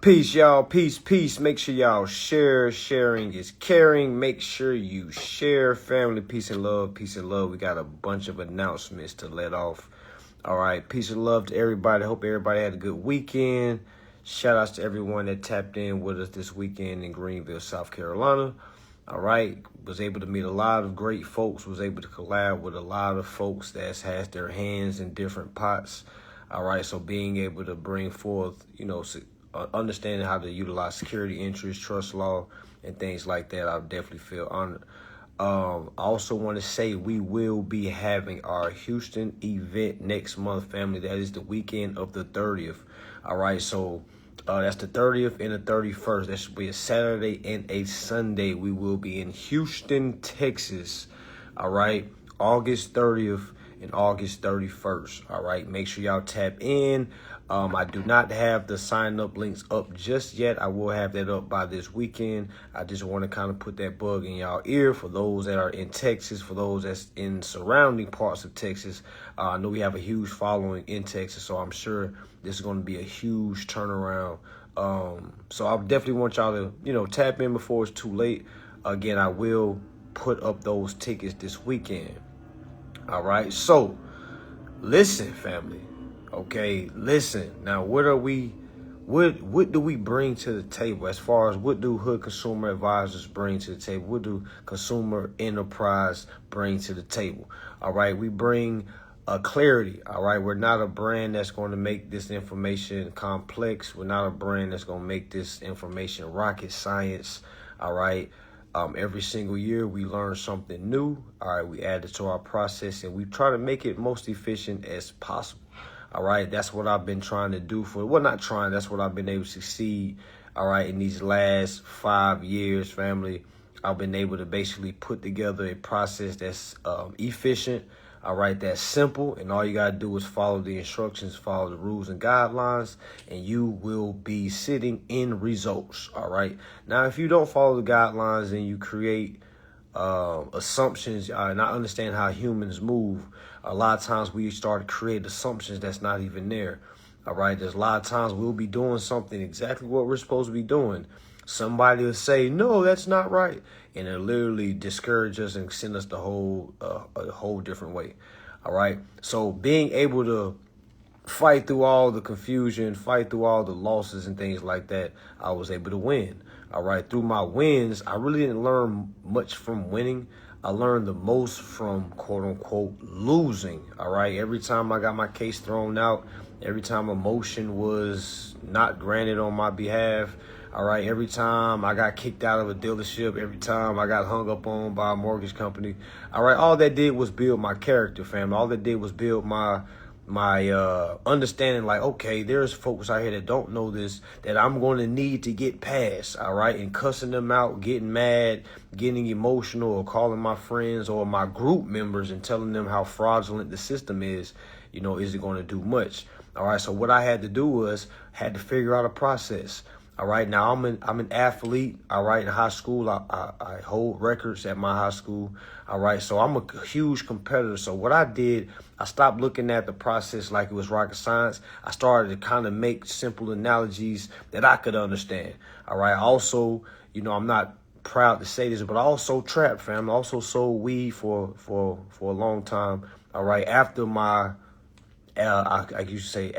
Peace, y'all. Peace, peace. Make sure y'all share. Sharing is caring. Make sure you share. Family, peace and love. Peace and love. We got a bunch of announcements to let off. All right. Peace and love to everybody. Hope everybody had a good weekend. Shout outs to everyone that tapped in with us this weekend in Greenville, South Carolina. All right. Was able to meet a lot of great folks. Was able to collab with a lot of folks that has their hands in different pots. All right. So being able to bring forth, understanding how to utilize security interest, trust law, and things like that, I definitely feel honored. I also want to say we will be having our Houston event next month, family. That is the weekend of the 30th. All right, so that's the 30th and the 31st. That should be a Saturday and a Sunday. We will be in Houston, Texas. All right, August 30th and August 31st. All right, make sure y'all tap in. I do not have the sign-up links up just yet. I will have that up by this weekend. I just want to kind of put that bug in y'all ear for those that are in Texas, for those that's in surrounding parts of Texas. I know we have a huge following in Texas, so I'm sure this is going to be a huge turnaround. So I definitely want y'all to, tap in before it's too late. Again, I will put up those tickets this weekend. All right, so listen, family. Okay, listen. Now, what do we bring to the table as far as what do Hood Consumer Advisors bring to the table? What do Consumer Enterprise bring to the table? All right, we bring clarity. All right, we're not a brand that's going to make this information complex. We're not a brand that's going to make this information rocket science. All right. Every single year we learn something new. All right, we add it to our process and we try to make it most efficient as possible. All right, that's what I've been trying to do that's what I've been able to succeed. All right, in these last 5 years, family, I've been able to basically put together a process that's efficient. All right, that's simple, and all you got to do is follow the instructions, follow the rules and guidelines, and you will be sitting in results. All right, now if you don't follow the guidelines and you create assumptions and I understand how humans move, a lot of times we start to create assumptions that's not even there. All right, there's a lot of times we'll be doing something exactly what we're supposed to be doing. Somebody will say, no, that's not right. And it'll literally discourage us and send us a whole different way. All right. So being able to fight through all the confusion, fight through all the losses and things like that, I was able to win. All right. Through my wins, I really didn't learn much from winning. I learned the most from, quote unquote, losing. All right. Every time I got my case thrown out, every time a motion was not granted on my behalf, all right, every time I got kicked out of a dealership, every time I got hung up on by a mortgage company, all right, all that did was build my character, fam. All that did was build my understanding, like, okay, there's folks out here that don't know this, that I'm going to need to get past, all right, and cussing them out, getting mad, getting emotional, or calling my friends or my group members and telling them how fraudulent the system is, is it going to do much? All right, so what I had to do was had to figure out a process. All right, now I'm an athlete. All right, in high school, I hold records at my high school. All right, so I'm a huge competitor. So what I did, I stopped looking at the process like it was rocket science. I started to kind of make simple analogies that I could understand. All right, also, I'm not proud to say this, but I also trapped, fam. I also sold weed for a long time. All right, after my I used to say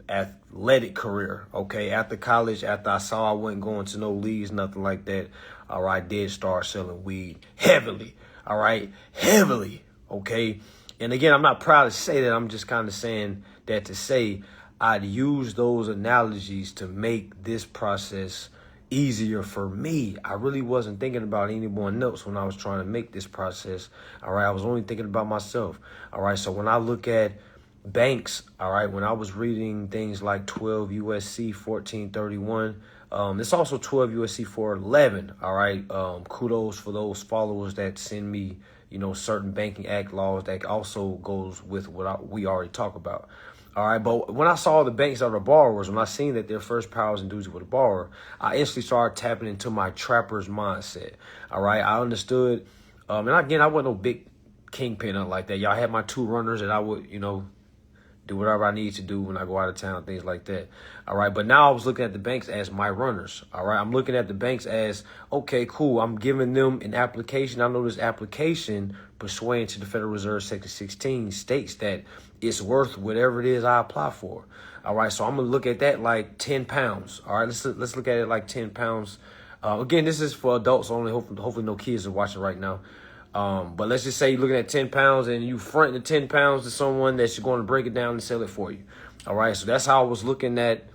athletic career. Okay, after college, after I saw I wasn't going to no leagues, nothing like that. All right, I did start selling weed heavily. All right, heavily. Okay, and again, I'm not proud to say that. I'm just kind of saying that to say I'd use those analogies to make this process easier for me. I really wasn't thinking about anyone else when I was trying to make this process. All right, I was only thinking about myself. All right, so when I look at banks, all right, when I was reading things like 12 USC 1431, it's also 12 USC 411, all right. Kudos for those followers that send me, certain banking act laws that also goes with what we already talk about. All right, but when I saw the banks that are borrowers, when I seen that their first powers and duties with a borrower, I instantly started tapping into my trapper's mindset. All right, I understood, and again, I wasn't no big kingpin like that. Y'all had my two runners that I would, do whatever I need to do when I go out of town, things like that. All right. But now I was looking at the banks as my runners. All right. I'm looking at the banks as, okay, cool. I'm giving them an application. I know this application pursuant to the Federal Reserve Section 16 states that it's worth whatever it is I apply for. All right. So I'm going to look at that like 10 pounds. All right. Let's look at it like 10 pounds. Again, this is for adults only. Hopefully no kids are watching right now. But let's just say you're looking at 10 pounds and you front the 10 pounds to someone that's going to break it down and sell it for you. All right. So that's how I was looking at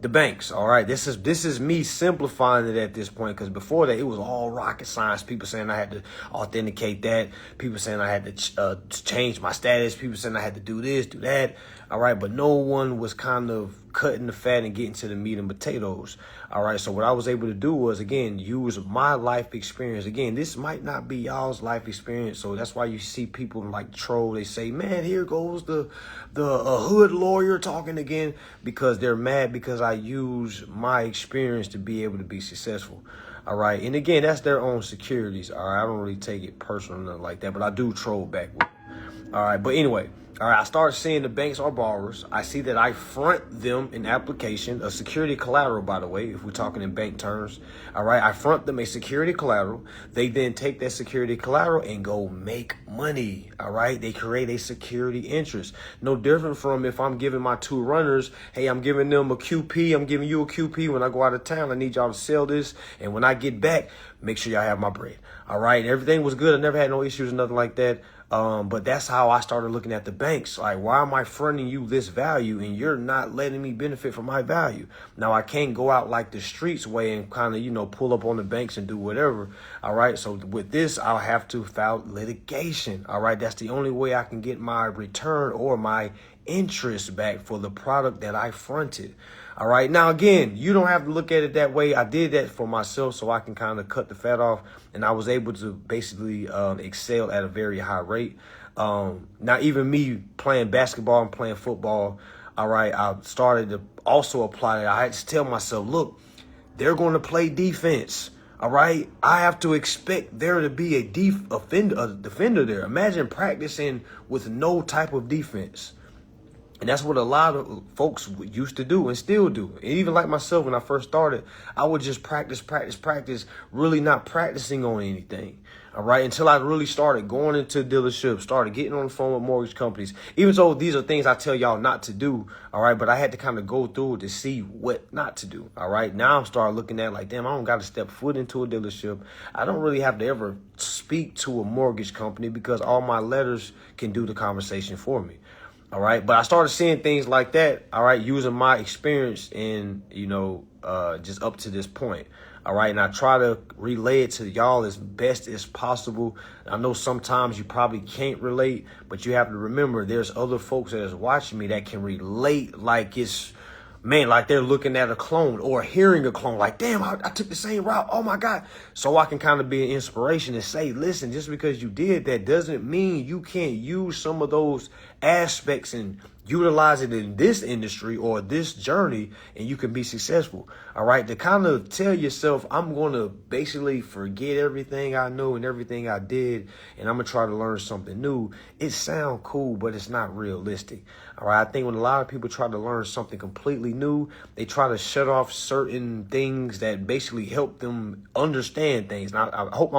the banks. All right. This is me simplifying it at this point, because before that it was all rocket science. People saying I had to authenticate that. People saying I had to change my status. People saying I had to do this, do that. All right. But no one was kind of cutting the fat and getting to the meat and potatoes. All right. So what I was able to do was, again, use my life experience. Again, this might not be y'all's life experience. So that's why you see people like troll. They say, man, here goes the hood lawyer talking again, because they're mad because I use my experience to be able to be successful. All right. And again, that's their own securities. All right. I don't really take it personal, nothing like that, but I do troll back with them. All right. But anyway. All right, I started seeing the banks are borrowers. I see that I front them an application, a security collateral, by the way, if we're talking in bank terms. All right, I front them a security collateral. They then take that security collateral and go make money. All right, they create a security interest. No different from if I'm giving my two runners, hey, I'm giving them a QP. I'm giving you a QP. When I go out of town, I need y'all to sell this. And when I get back, make sure y'all have my bread. All right, everything was good. I never had no issues or nothing like that. But that's how I started looking at the banks. Like, why am I fronting you this value and you're not letting me benefit from my value? Now, I can't go out like the streets way and kind of, pull up on the banks and do whatever. All right. So with this, I'll have to file litigation. All right. That's the only way I can get my return or my interest back for the product that I fronted. All right. Now, again, you don't have to look at it that way. I did that for myself so I can kind of cut the fat off. And I was able to basically excel at a very high rate. Now, even me playing basketball and playing football, all right, I started to also apply that. I had to tell myself, look, they're going to play defense. All right, I have to expect there to be a defender there. Imagine practicing with no type of defense. And that's what a lot of folks used to do and still do. And even like myself, when I first started, I would just practice, really not practicing on anything. All right. Until I really started going into dealerships, started getting on the phone with mortgage companies. Even though these are things I tell y'all not to do. All right. But I had to kind of go through it to see what not to do. All right. Now I'm starting looking at like, damn, I don't got to step foot into a dealership. I don't really have to ever speak to a mortgage company because all my letters can do the conversation for me. All right. But I started seeing things like that. All right. Using my experience in, just up to this point. All right. And I try to relay it to y'all as best as possible. I know sometimes you probably can't relate, but you have to remember there's other folks that is watching me that can relate like it's, man, like they're looking at a clone or hearing a clone, like, damn, I took the same route. Oh, my God. So I can kind of be an inspiration and say, listen, just because you did that doesn't mean you can't use some of those aspects and utilize it in this industry or this journey and you can be successful. All right. To kind of tell yourself, I'm going to basically forget everything I know and everything I did, and I'm going to try to learn something new. It sounds cool, but it's not realistic. All right. I think when a lot of people try to learn something completely new, they try to shut off certain things that basically help them understand things. Now, I hope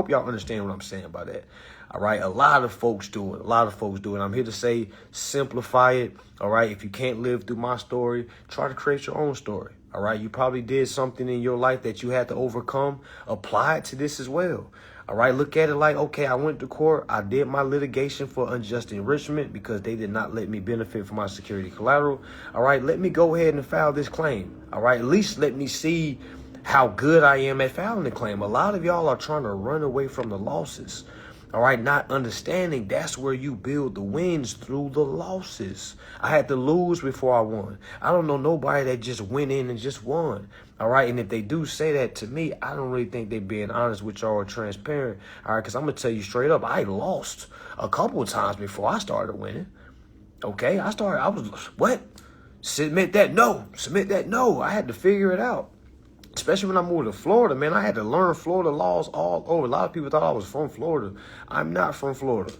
y'all understand what I'm saying by that. All right. A lot of folks do it. I'm here to say simplify it. All right. If you can't live through my story, try to create your own story. All right. You probably did something in your life that you had to overcome. Apply it to this as well. All right. Look at it like, OK, I went to court. I did my litigation for unjust enrichment because they did not let me benefit from my security collateral. All right. Let me go ahead and file this claim. All right. At least let me see how good I am at filing the claim. A lot of y'all are trying to run away from the losses. All right, not understanding that's where you build the wins through the losses. I had to lose before I won. I don't know nobody that just went in and just won. All right, and if they do say that to me, I don't really think they're being honest with y'all or transparent. All right, because I'm going to tell you straight up, I lost a couple of times before I started winning. Okay, what? Submit that no. I had to figure it out. Especially when I moved to Florida, man, I had to learn Florida laws all over. A lot of people thought I was from Florida. I'm not from Florida.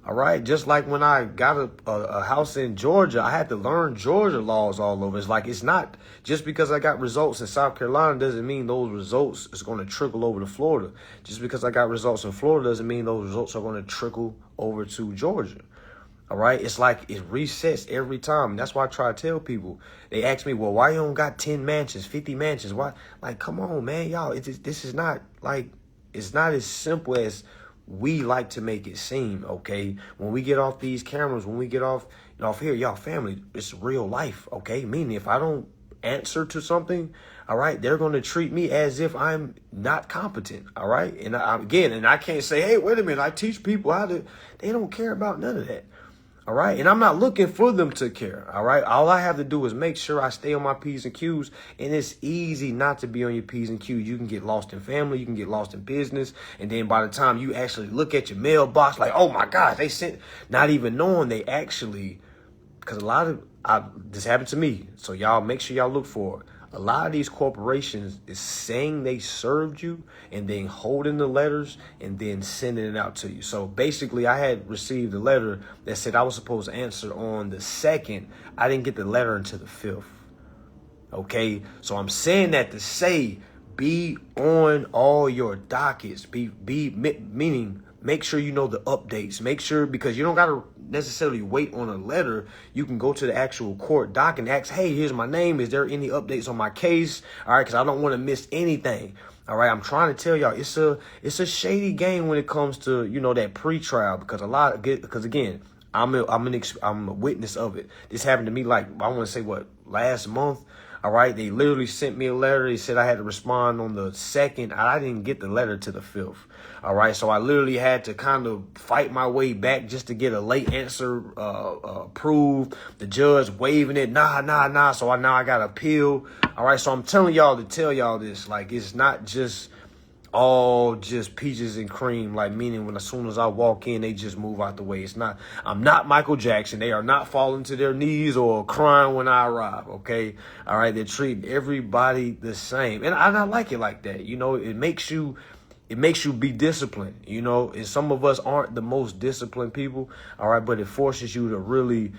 All right, just like when I got a house in Georgia, I had to learn Georgia laws all over. It's like, it's not just because I got results in South Carolina doesn't mean those results is going to trickle over to Florida. Just because I got results in Florida doesn't mean those results are going to trickle over to Georgia. All right, it's like it resets every time. And that's why I try to tell people. They ask me, well, why you don't got 10 mansions, 50 mansions? Why? Like, come on, man, y'all. This is not like, it's not as simple as we like to make it seem, okay? When we get off these cameras, when we get off here, y'all, family, it's real life, okay? Meaning if I don't answer to something, all right, they're going to treat me as if I'm not competent, all right? And I can't say, hey, wait a minute, I teach people how to, they don't care about none of that. All right. And I'm not looking for them to care. All right. All I have to do is make sure I stay on my P's and Q's. And it's easy not to be on your P's and Q's. You can get lost in family. You can get lost in business. And then by the time you actually look at your mailbox, like, oh, my gosh, they sent, not even knowing they actually, because this happened to me. So y'all make sure y'all look for it. A lot of these corporations is saying they served you and then holding the letters and then sending it out to you. So basically, I had received a letter that said I was supposed to answer on the 2nd. I didn't get the letter until the 5th. Okay, so I'm saying that to say be on all your dockets. Meaning make sure you know the updates. Make sure, because you don't got to necessarily wait on a letter. You can go to the actual court doc and ask, hey, here's my name. Is there any updates on my case? All right, because I don't want to miss anything. All right, I'm trying to tell y'all, it's a shady game when it comes to, that pre-trial, because again, I'm a witness of it. This happened to me, like, I want to say last month. All right, they literally sent me a letter. They said I had to respond on the 2nd. I didn't get the letter to the 5th. All right, so I literally had to kind of fight my way back just to get a late answer approved. The judge waiving it. Nah. So now I got to appeal. All right, so I'm telling y'all to tell y'all this. Like, it's not just all just peaches and cream, like, meaning when as soon as I walk in, they just move out the way. It's not, I'm not Michael Jackson. They are not falling to their knees or crying when I arrive, okay? All right, they're treating everybody the same. And I like it like that. It makes you be disciplined, and some of us aren't the most disciplined people, all right, but it forces you to really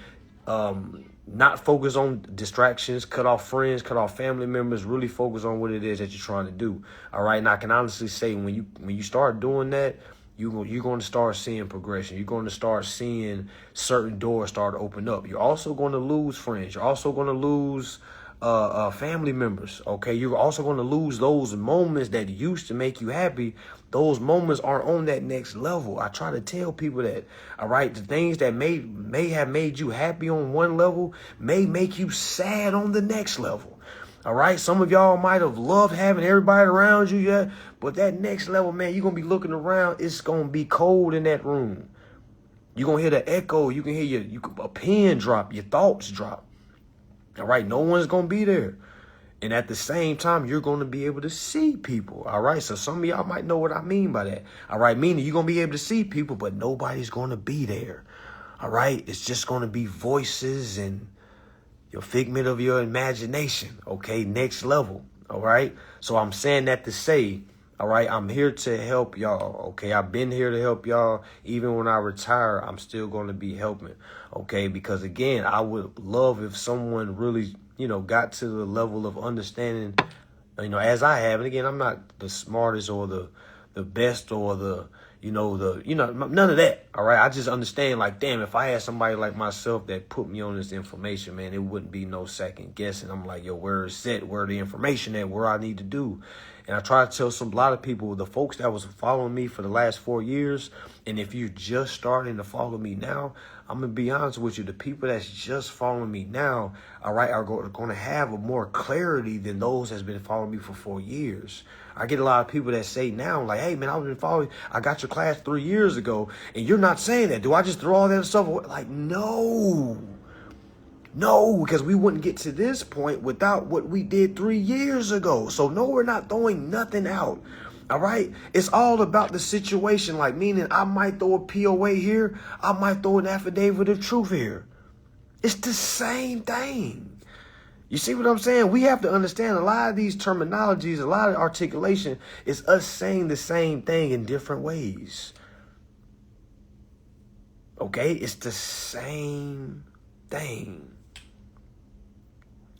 not focus on distractions, cut off friends, cut off family members, really focus on what it is that you're trying to do. All right. And I can honestly say when you start doing that, you're going to start seeing progression. You're going to start seeing certain doors start to open up. You're also going to lose friends. You're also going to lose family members. Okay. You're also going to lose those moments that used to make you happy. Those moments are on that next level. I try to tell people that, all right, the things that may have made you happy on one level may make you sad on the next level. All right. Some of y'all might have loved having everybody around you. Yeah. But that next level, man, you're going to be looking around. It's going to be cold in that room. You're going to hear the echo. You can hear a pen drop, your thoughts drop. All right. No one's going to be there. And at the same time, you're going to be able to see people. All right. So some of y'all might know what I mean by that. All right. Meaning you're going to be able to see people, but nobody's going to be there. All right. It's just going to be voices and your figment of your imagination. Okay. Next level. All right. So I'm saying that to say, all right, I'm here to help y'all. Okay. I've been here to help y'all. Even when I retire, I'm still going to be helping. Okay. Because again, I would love if someone really, got to the level of understanding, as I have. And again, I'm not the smartest or the best or none of that. All right. I just understand, like, damn, if I had somebody like myself that put me on this information, man, it wouldn't be no second guessing. I'm like, yo, where is it? Where the information at? Where I need to do? And I try to tell a lot of people, the folks that was following me for the last 4 years, and if you're just starting to follow me now, I'm going to be honest with you, the people that's just following me now, all right, are going to have a more clarity than those that's been following me for 4 years. I get a lot of people that say now, like, hey, man, I've been following, I got your class 3 years ago, and you're not saying that. Do I just throw all that stuff away? Like, no, because we wouldn't get to this point without what we did 3 years ago. So no, we're not throwing nothing out. All right. It's all about the situation. Like, meaning I might throw a POA here. I might throw an affidavit of truth here. It's the same thing. You see what I'm saying? We have to understand a lot of these terminologies, a lot of articulation is us saying the same thing in different ways. Okay, it's the same thing.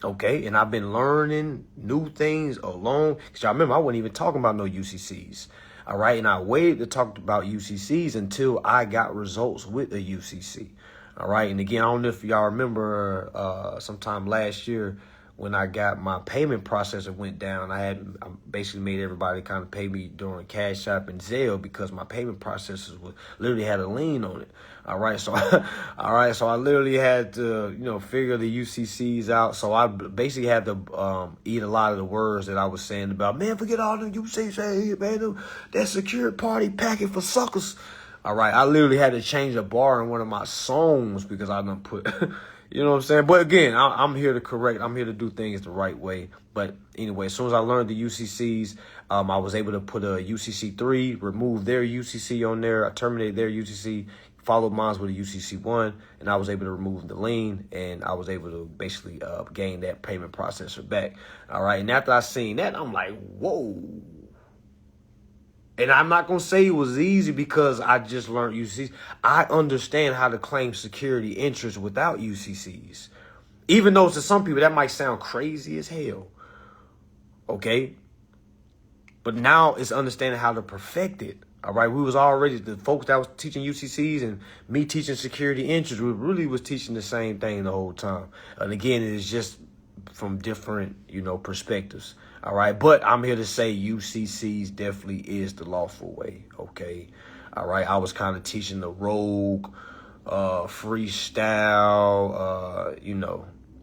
Okay, and I've been learning new things along. Because y'all remember, I wasn't even talking about no UCCs. All right, and I waited to talk about UCCs until I got results with a UCC. All right, and again, I don't know if y'all remember sometime last year when I got my payment processor went down, I basically made everybody kind of pay me during Cash App and Zelle because my payment processors literally had a lien on it. All right, so so I literally had to figure the UCCs out. So I basically had to eat a lot of the words that I was saying about, man, forget all the UCCs, man, that secured party packet for suckers. All right, I literally had to change a bar in one of my songs because I done put, you know what I'm saying? But again, I'm here to correct. I'm here to do things the right way. But anyway, as soon as I learned the UCCs, I was able to put a UCC 3, remove their UCC on there. I terminated their UCC, followed mine with a UCC 1, and I was able to remove the lien, and I was able to basically gain that payment processor back. All right, and after I seen that, I'm like, whoa. And I'm not going to say it was easy because I just learned UCCs. I understand how to claim security interest without UCCs. Even though to some people that might sound crazy as hell. Okay? But now it's understanding how to perfect it. All right? We was already, the folks that was teaching UCCs and me teaching security interest, we really was teaching the same thing the whole time. And again, it is just from different, perspectives. All right. But I'm here to say UCCs definitely is the lawful way. OK. All right. I was kind of teaching the rogue freestyle,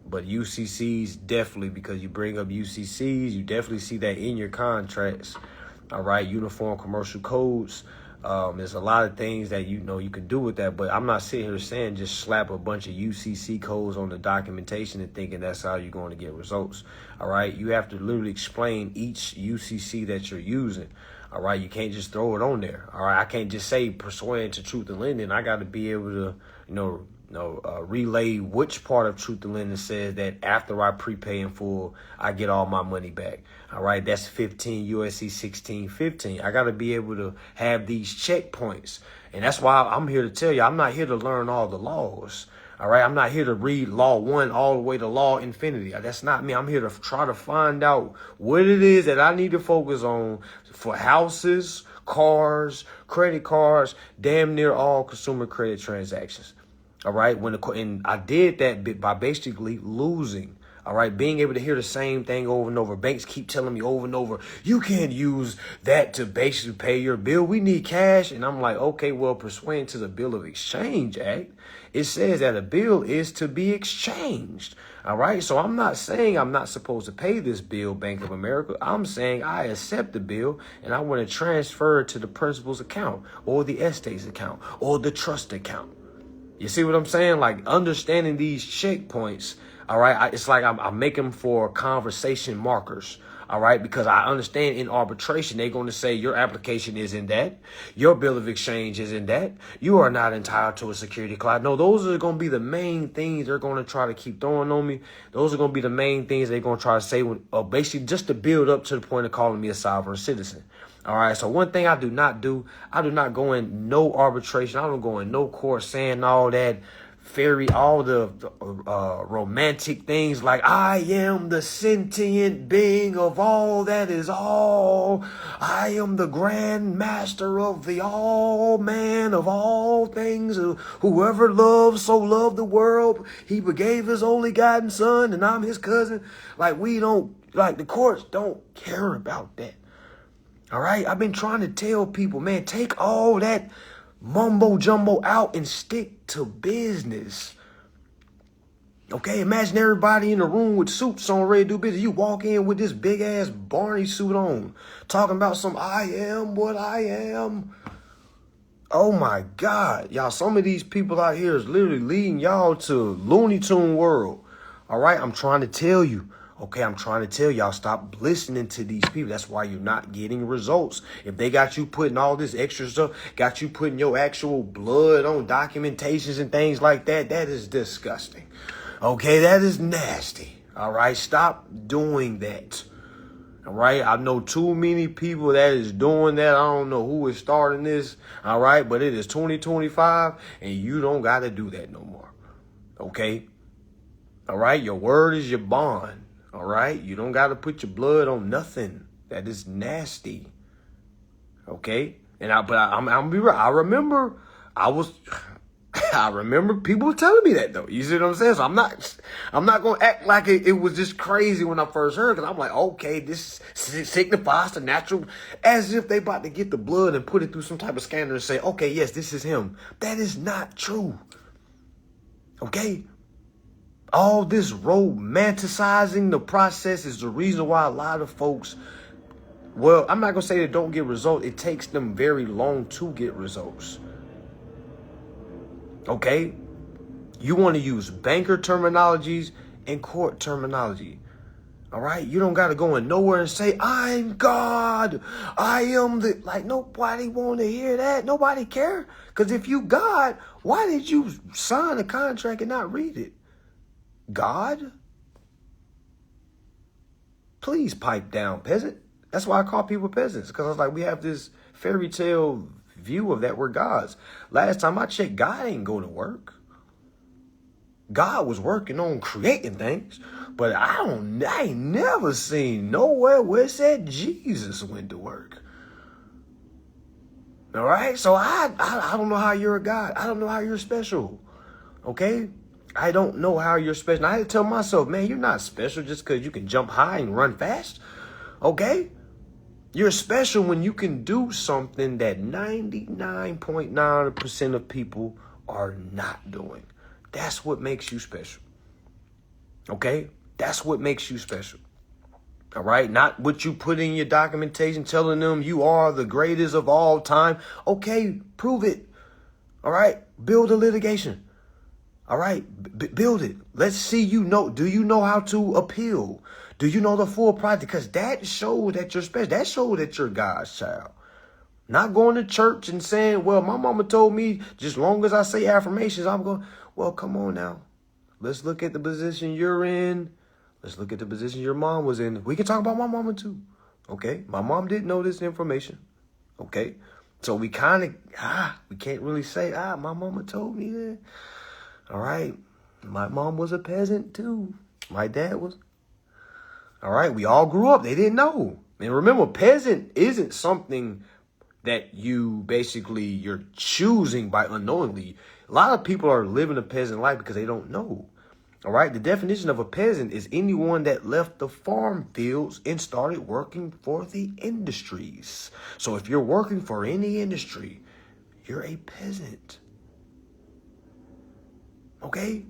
but UCCs definitely, because you bring up UCCs, you definitely see that in your contracts. All right. Uniform commercial codes. There's a lot of things that you can do with that, but I'm not sitting here saying just slap a bunch of UCC codes on the documentation and thinking that's how you're going to get results. All right, you have to literally explain each UCC that you're using. All right, you can't just throw it on there. All right, I can't just say pursuant to truth in lending. I got to be able to, relay which part of truth in lending says that after I prepay in full, I get all my money back. All right, that's 15 USC 1615. I got to be able to have these checkpoints. And that's why I'm here to tell you, I'm not here to learn all the laws. All right, I'm not here to read law 1 all the way to law infinity. That's not me. I'm here to try to find out what it is that I need to focus on for houses, cars, credit cards, damn near all consumer credit transactions. All right, and I did that by basically losing. All right, being able to hear the same thing over and over. Banks keep telling me over and over, you can't use that to basically pay your bill. We need cash. And I'm like, okay, well, pursuant to the Bill of Exchange Act, it says that a bill is to be exchanged. All right, so I'm not saying I'm not supposed to pay this bill, Bank of America. I'm saying I accept the bill and I want to transfer it to the principal's account or the estate's account or the trust account. You see what I'm saying? Like understanding these checkpoints. All right. It's like I'm making them for conversation markers. All right. Because I understand in arbitration, they're going to say your application is in that. Your bill of exchange is in that. You are not entitled to a security clause. No, those are going to be the main things they're going to try to keep throwing on me. Those are going to be the main things they're going to try to say basically just to build up to the point of calling me a sovereign citizen. All right. So one thing I do not go in no arbitration. I don't go in no court saying all that all the romantic things like I am the sentient being of all that is all. I am the grand master of the all man of all things. Whoever loves so loved the world. He gave his only begotten son and I'm his cousin. Like the courts don't care about that. All right. I've been trying to tell people, man, take all that mumbo jumbo out and stick to business. Okay, imagine everybody in the room with suits on ready to do business. You walk in with this big ass Barney suit on, talking about some I am what I am. Oh my God, y'all, some of these people out here is literally leading y'all to Looney Tune world. All right, I'm trying to tell you. Okay, I'm trying to tell y'all, stop listening to these people. That's why you're not getting results. If they got you putting all this extra stuff, got you putting your actual blood on documentations and things like that, that is disgusting. Okay, that is nasty. All right, stop doing that. All right, I know too many people that is doing that. I don't know who is starting this. All right, but it is 2025 and you don't got to do that no more. Okay. All right. Your word is your bond. All right. You don't got to put your blood on nothing. That is nasty. Okay. And I'm be real. I remember people telling me that though. You see what I'm saying? So I'm not going to act like it was just crazy when I first heard it. Cause I'm like, okay, this signifies the natural, as if they about to get the blood and put it through some type of scanner and say, okay, yes, this is him. That is not true. Okay. All this romanticizing the process is the reason why a lot of folks, well, I'm not going to say they don't get results. It takes them very long to get results. Okay? You want to use banker terminologies and court terminology. All right? You don't got to go in nowhere and say, I'm God. I am the, like, nobody want to hear that. Nobody care. Because if you God, why did you sign a contract and not read it? God? Please pipe down, peasant. That's why I call people peasants. Because I was like, we have this fairy tale view of that we're gods. Last time I checked, God ain't go to work. God was working on creating things, but I ain't never seen nowhere where it said Jesus went to work. All right, so I don't know how you're a God. I don't know how you're special. Okay, I don't know how you're special. And I had to tell myself, man, you're not special just because you can jump high and run fast. Okay. You're special when you can do something that 99.9% of people are not doing. That's what makes you special. Okay? That's what makes you special. All right? Not what you put in your documentation telling them you are the greatest of all time. Okay, prove it. All right? Build a litigation. All right? Build it. Let's see you know. Do you know how to appeal? Do you know the full project? Because that shows that you're special. That shows that you're God's child. Not going to church and saying, well, my mama told me just long as I say affirmations, I'm going. Well, come on now. Let's look at the position you're in. Let's look at the position your mom was in. We can talk about my mama too. Okay. My mom didn't know this information. Okay. So we kind of, we can't really say, my mama told me that. All right. My mom was a peasant too. My dad was. All right, we all grew up. They didn't know. And remember, peasant isn't something that you're choosing by unknowingly. A lot of people are living a peasant life because they don't know. All right, the definition of a peasant is anyone that left the farm fields and started working for the industries. So if you're working for any industry, you're a peasant. Okay?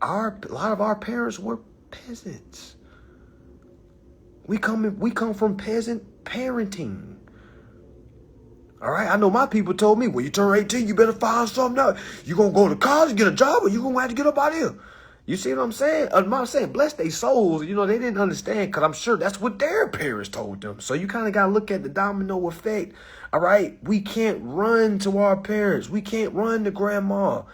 A lot of our parents were peasants. We come from peasant parenting. All right. I know my people told me, when you turn 18, you better find something out. You're going to go to college, get a job, or you're going to have to get up out of here. You see what I'm saying? I'm saying, bless their souls. You know, they didn't understand because I'm sure that's what their parents told them. So you kind of got to look at the domino effect. All right. We can't run to our parents. We can't run to grandma.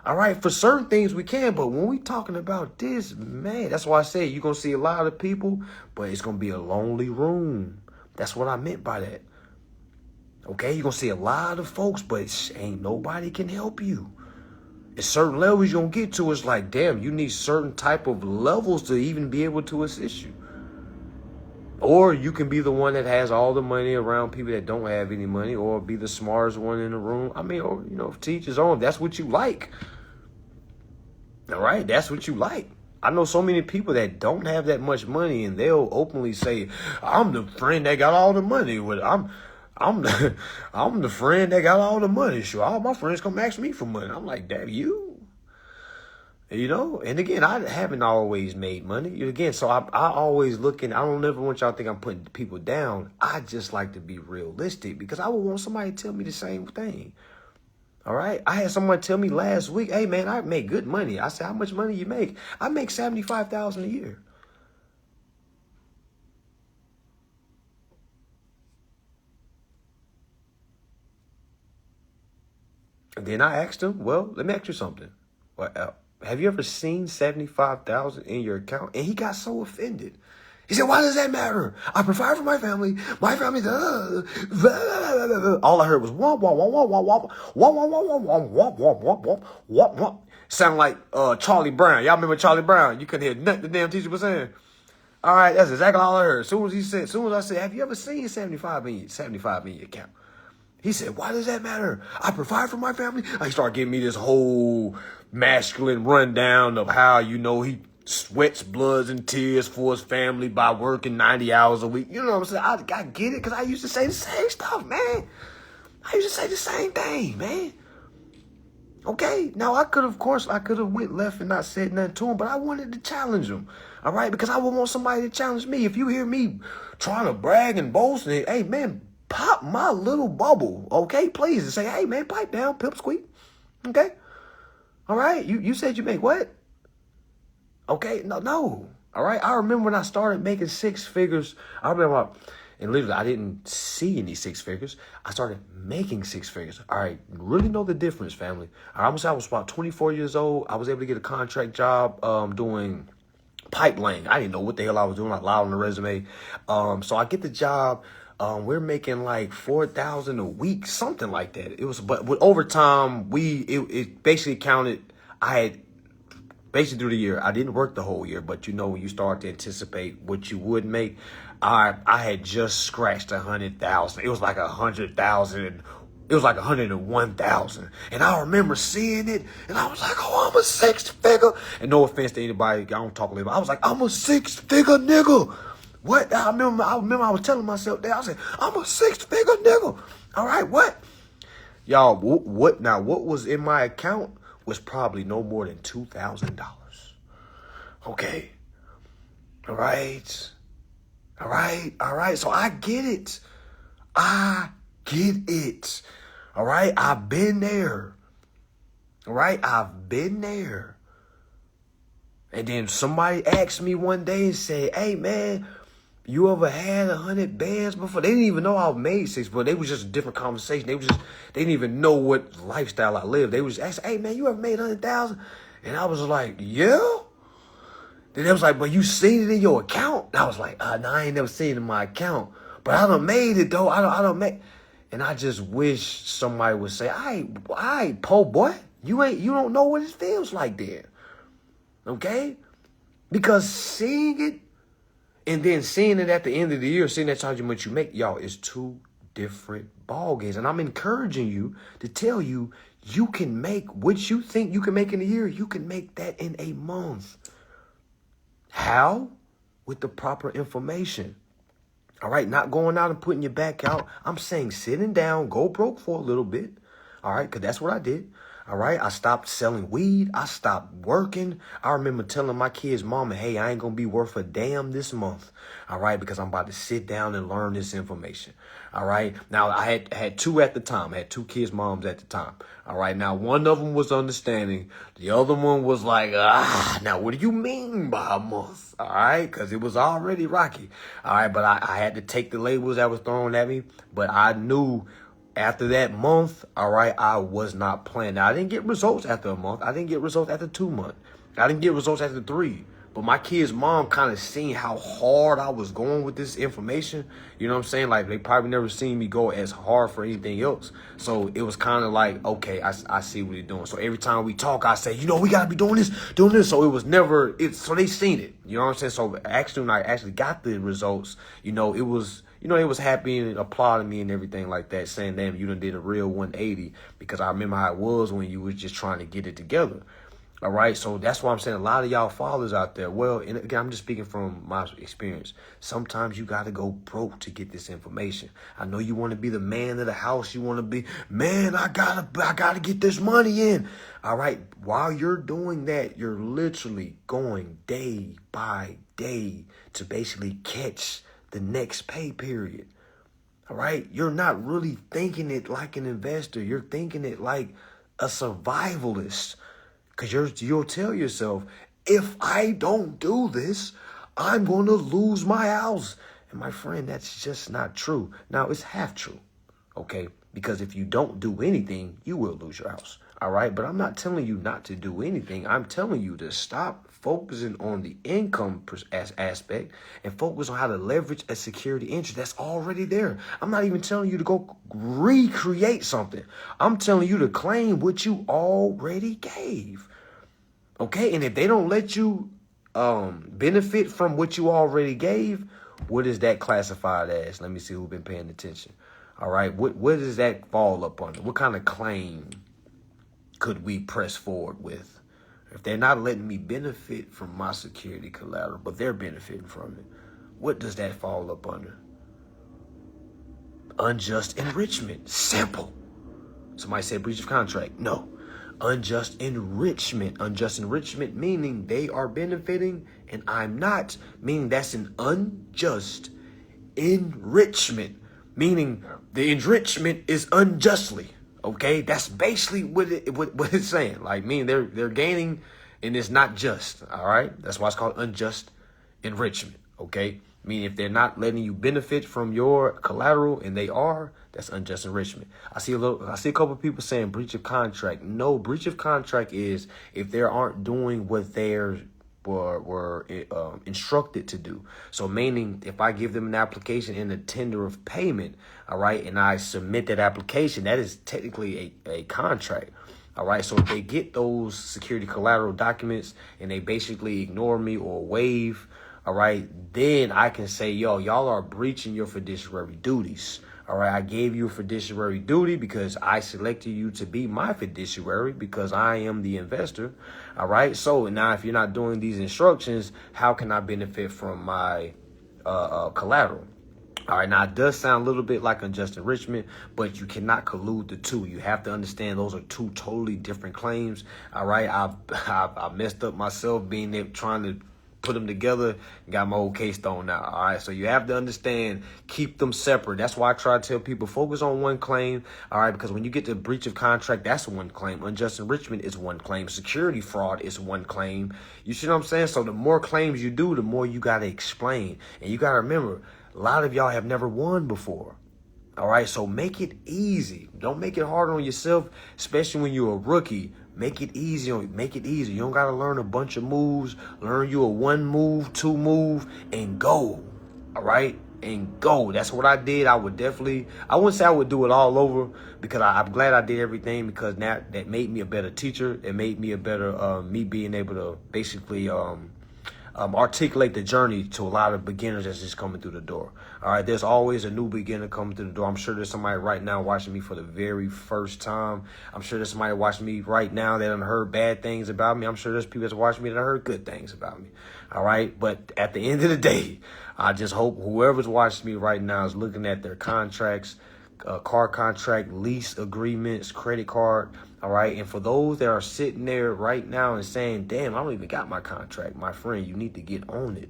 All right, for certain things we can, but when we talking about this, man, that's why I say you're going to see a lot of people, but it's going to be a lonely room. That's what I meant by that. Okay, you're going to see a lot of folks, but ain't nobody can help you. At certain levels you're going to get to, it's like, damn, you need certain type of levels to even be able to assist you. Or you can be the one that has all the money around people that don't have any money, or be the smartest one in the room. I mean, or, to each his own. That's what you like. All right, that's what you like. I know so many people that don't have that much money, and they'll openly say, "I'm the friend that got all the money." I'm the friend that got all the money. Sure, all my friends come ask me for money. I'm like, "Damn you." And again, I haven't always made money. Again, so I always looking. I don't ever want y'all to think I'm putting people down. I just like to be realistic because I would want somebody to tell me the same thing. All right. I had someone tell me last week, "Hey man, I make good money." I said, "How much money you make?" "I make $75,000 a year." And then I asked him, "Well, let me ask you something. Have you ever seen $75,000 in your account?" And he got so offended. He said, why does that matter? I provide for my family. My family, all I heard was womp, womp, womp, womp, womp, womp, womp, womp, womp, womp, womp, womp, womp, womp, womp. Sound like Charlie Brown. Y'all remember Charlie Brown? You couldn't hear nothing the damn teacher was saying. All right, that's exactly all I heard. As soon as I said, have you ever seen 75 in your account? He said, why does that matter? I provide for my family. He started giving me this whole masculine rundown of how, he sweats bloods and tears for his family by working 90 hours a week. You know what I'm saying? I get it, because I used to say the same stuff, man. I used to say the same thing, man. Okay? Now, I could have went left and not said nothing to him, but I wanted to challenge him. All right? Because I would want somebody to challenge me. If you hear me trying to brag and boast, and, hey, man, pop my little bubble, okay? Please, and say, hey, man, pipe down, pip squeak. Okay? All right? You said you make what? Okay? No. All right? I remember when I started making six figures. And literally, I didn't see any six figures. I started making six figures. All right, really know the difference, family. I was about 24 years old. I was able to get a contract job doing pipe laying. I didn't know what the hell I was doing. I lied on the resume. So I get the job. We're making like $4,000 a week, something like that. But with overtime, it basically counted. I had basically through the year. I didn't work the whole year, but when you start to anticipate what you would make, I had just scratched 100,000. It was like 100,000. It was like 101,000. And I remember seeing it, and I was like, oh, I'm a six-figure. And no offense to anybody, I don't talk a little bit. I was like, I'm a six-figure nigga. What? I remember I was telling myself that. I said, I'm a six-figure nigga. All right, what? Y'all, what was in my account was probably no more than $2,000. Okay. All right. So I get it. All right. I've been there. All right. I've been there. And then somebody asked me one day and said, hey, man, you ever had 100 bands before? They didn't even know I made six, but they was just a different conversation. They didn't even know what lifestyle I lived. They was asking, hey, man, you ever made 100,000? And I was like, yeah. Then they was like, but you seen it in your account? And I was like, no, I ain't never seen it in my account. But I done made it, though. I done made. And I just wish somebody would say, all right, po boy, you don't know what it feels like there. Okay? Because seeing it and then seeing it at the end of the year, seeing that's how much you make, y'all, is two different ball games. And I'm encouraging you to tell you, you can make what you think you can make in a year. You can make that in a month. How? With the proper information. All right, not going out and putting your back out. I'm saying sitting down, go broke for a little bit. All right, because that's what I did. All right, I stopped selling weed. I stopped working. I remember telling my kids' mama, hey, I ain't going to be worth a damn this month. All right, because I'm about to sit down and learn this information. All right, now I had two at the time. I had two kids' moms at the time. All right, now one of them was understanding. The other one was like, now what do you mean by a month? All right, because it was already rocky. All right, but I had to take the labels that was thrown at me. But I knew after that month, all right, I was not playing. Now, I didn't get results after a month. I didn't get results after 2 months. I didn't get results after 3. But my kid's mom kind of seen how hard I was going with this information. You know what I'm saying? Like, they probably never seen me go as hard for anything else. So it was kind of like, okay, I see what you're doing. So every time we talk, I say, we got to be doing this. So it was never, so they seen it. You know what I'm saying? So actually, when I actually got the results, it was, they was happy and applauding me and everything like that, saying, damn, you done did a real 180, because I remember how it was when you was just trying to get it together. All right, so that's why I'm saying a lot of y'all fathers out there, well, and again, I'm just speaking from my experience. Sometimes you got to go broke to get this information. I know you want to be the man of the house. You want to be, man, I gotta get this money in. All right, while you're doing that, you're literally going day by day to basically catch the next pay period. All right, you're not really thinking it like an investor. You're thinking it like a survivalist. Because you'll tell yourself, if I don't do this, I'm going to lose my house. And my friend, that's just not true. Now, it's half true, okay? Because if you don't do anything, you will lose your house. All right. But I'm not telling you not to do anything. I'm telling you to stop focusing on the income aspect and focus on how to leverage a security interest that's already there. I'm not even telling you to go recreate something. I'm telling you to claim what you already gave. Okay. And if they don't let you benefit from what you already gave, what is that classified as? Let me see who's been paying attention. All right. What does that fall up under? What kind of claim could we press forward with? If they're not letting me benefit from my security collateral, but they're benefiting from it, what does that fall up under? Unjust enrichment. Simple. Somebody said breach of contract. No. Unjust enrichment. Unjust enrichment meaning they are benefiting and I'm not. Meaning that's an unjust enrichment. Meaning the enrichment is unjustly. Okay, that's basically what it's saying. Like, meaning they're gaining, and it's not just. All right, that's why it's called unjust enrichment. Okay, meaning if they're not letting you benefit from your collateral, and they are, that's unjust enrichment. I see a couple of people saying breach of contract. No, breach of contract is if they aren't doing what they're were instructed to do. So meaning if I give them an application in a tender of payment, all right, and I submit that application, that is technically a contract. All right. So if they get those security collateral documents and they basically ignore me or waive, all right, then I can say, yo, y'all are breaching your fiduciary duties. All right, I gave you a fiduciary duty because I selected you to be my fiduciary because I am the investor. All right, so now if you're not doing these instructions, how can I benefit from my collateral? All right, now it does sound a little bit like unjust enrichment, but you cannot collude the two. You have to understand those are two totally different claims. All right, I messed up myself being there trying to put them together, got my whole case thrown out. All right, so you have to understand, keep them separate. That's why I try to tell people focus on one claim. All right, because when you get to breach of contract, that's one claim. Unjust enrichment is one claim. Security fraud is one claim. You see what I'm saying? So the more claims you do, the more you got to explain. And you got to remember, a lot of y'all have never won before. All right, so make it easy. Don't make it hard on yourself, especially when you're a rookie. Make it easy. Make it easy. You don't got to learn a bunch of moves. Learn you a 1 move, 2 move, and go. All right? And go. That's what I did. I wouldn't say I would do it all over because I'm glad I did everything because now that made me a better teacher. It made me a better, me being able to basically articulate the journey to a lot of beginners that's just coming through the door. All right, there's always a new beginner coming through the door. I'm sure there's somebody right now watching me for the very first time. I'm sure there's somebody watching me right now that done heard bad things about me. I'm sure there's people that's watching me that heard good things about me. All right, but at the end of the day, I just hope whoever's watching me right now is looking at their contracts, car contract, lease agreements, credit card. All right. And for those that are sitting there right now and saying, damn, I don't even got my contract. My friend, you need to get on it.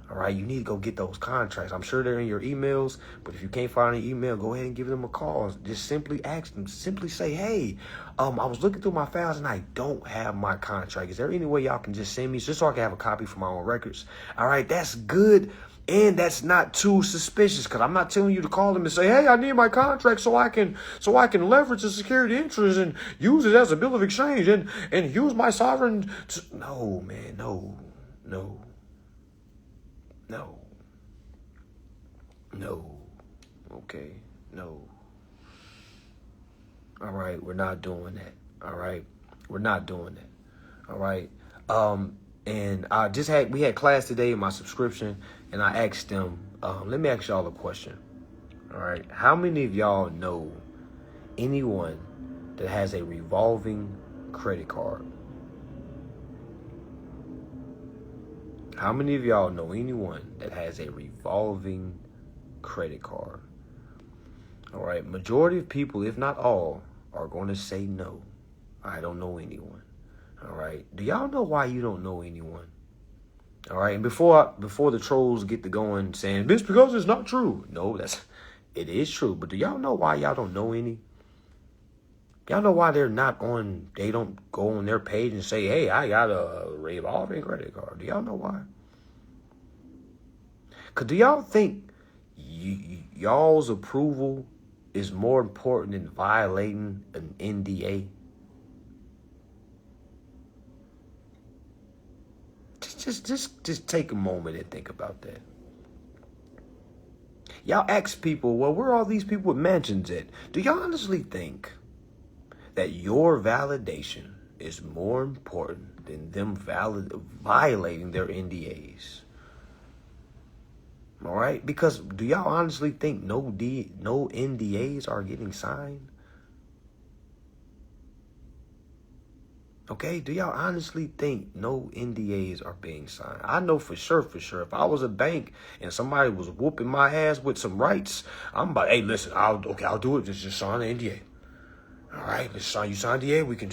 All right. You need to go get those contracts. I'm sure they're in your emails. But if you can't find an email, go ahead and give them a call. Just simply ask them. Simply say, hey, I was looking through my files and I don't have my contract. Is there any way y'all can just send me just so I can have a copy for my own records? All right. That's good. And that's not too suspicious because I'm not telling you to call them and say, hey, I need my contract so I can leverage the security interest and use it as a bill of exchange and use my sovereign. No, man, no. Okay, no. All right, we're not doing that. All right, we're not doing that. All right. And we had class today in my subscription, and I asked them, let me ask y'all a question. All right. How many of y'all know anyone that has a revolving credit card? How many of y'all know anyone that has a revolving credit card? All right. Majority of people, if not all, are going to say no. I don't know anyone. All right. Do y'all know why you don't know anyone? All right. And before the trolls get to going saying this because it's not true. No, it is true. But do y'all know why y'all don't know any? Y'all know why they don't go on their page and say, hey, I got a revolving credit card. Do y'all know why? Because do y'all think y'all's approval is more important than violating an NDA? Just take a moment and think about that. Y'all ask people, well, where are all these people with mansions at? Do y'all honestly think that your validation is more important than them violating their NDAs? All right? Because do y'all honestly think no NDAs are getting signed? Okay, do y'all honestly think no NDAs are being signed? I know for sure. If I was a bank and somebody was whooping my ass with some rights, I'm about, hey, listen, I'll do it. Just sign the NDA. All right, let's sign. You sign the NDA. We can.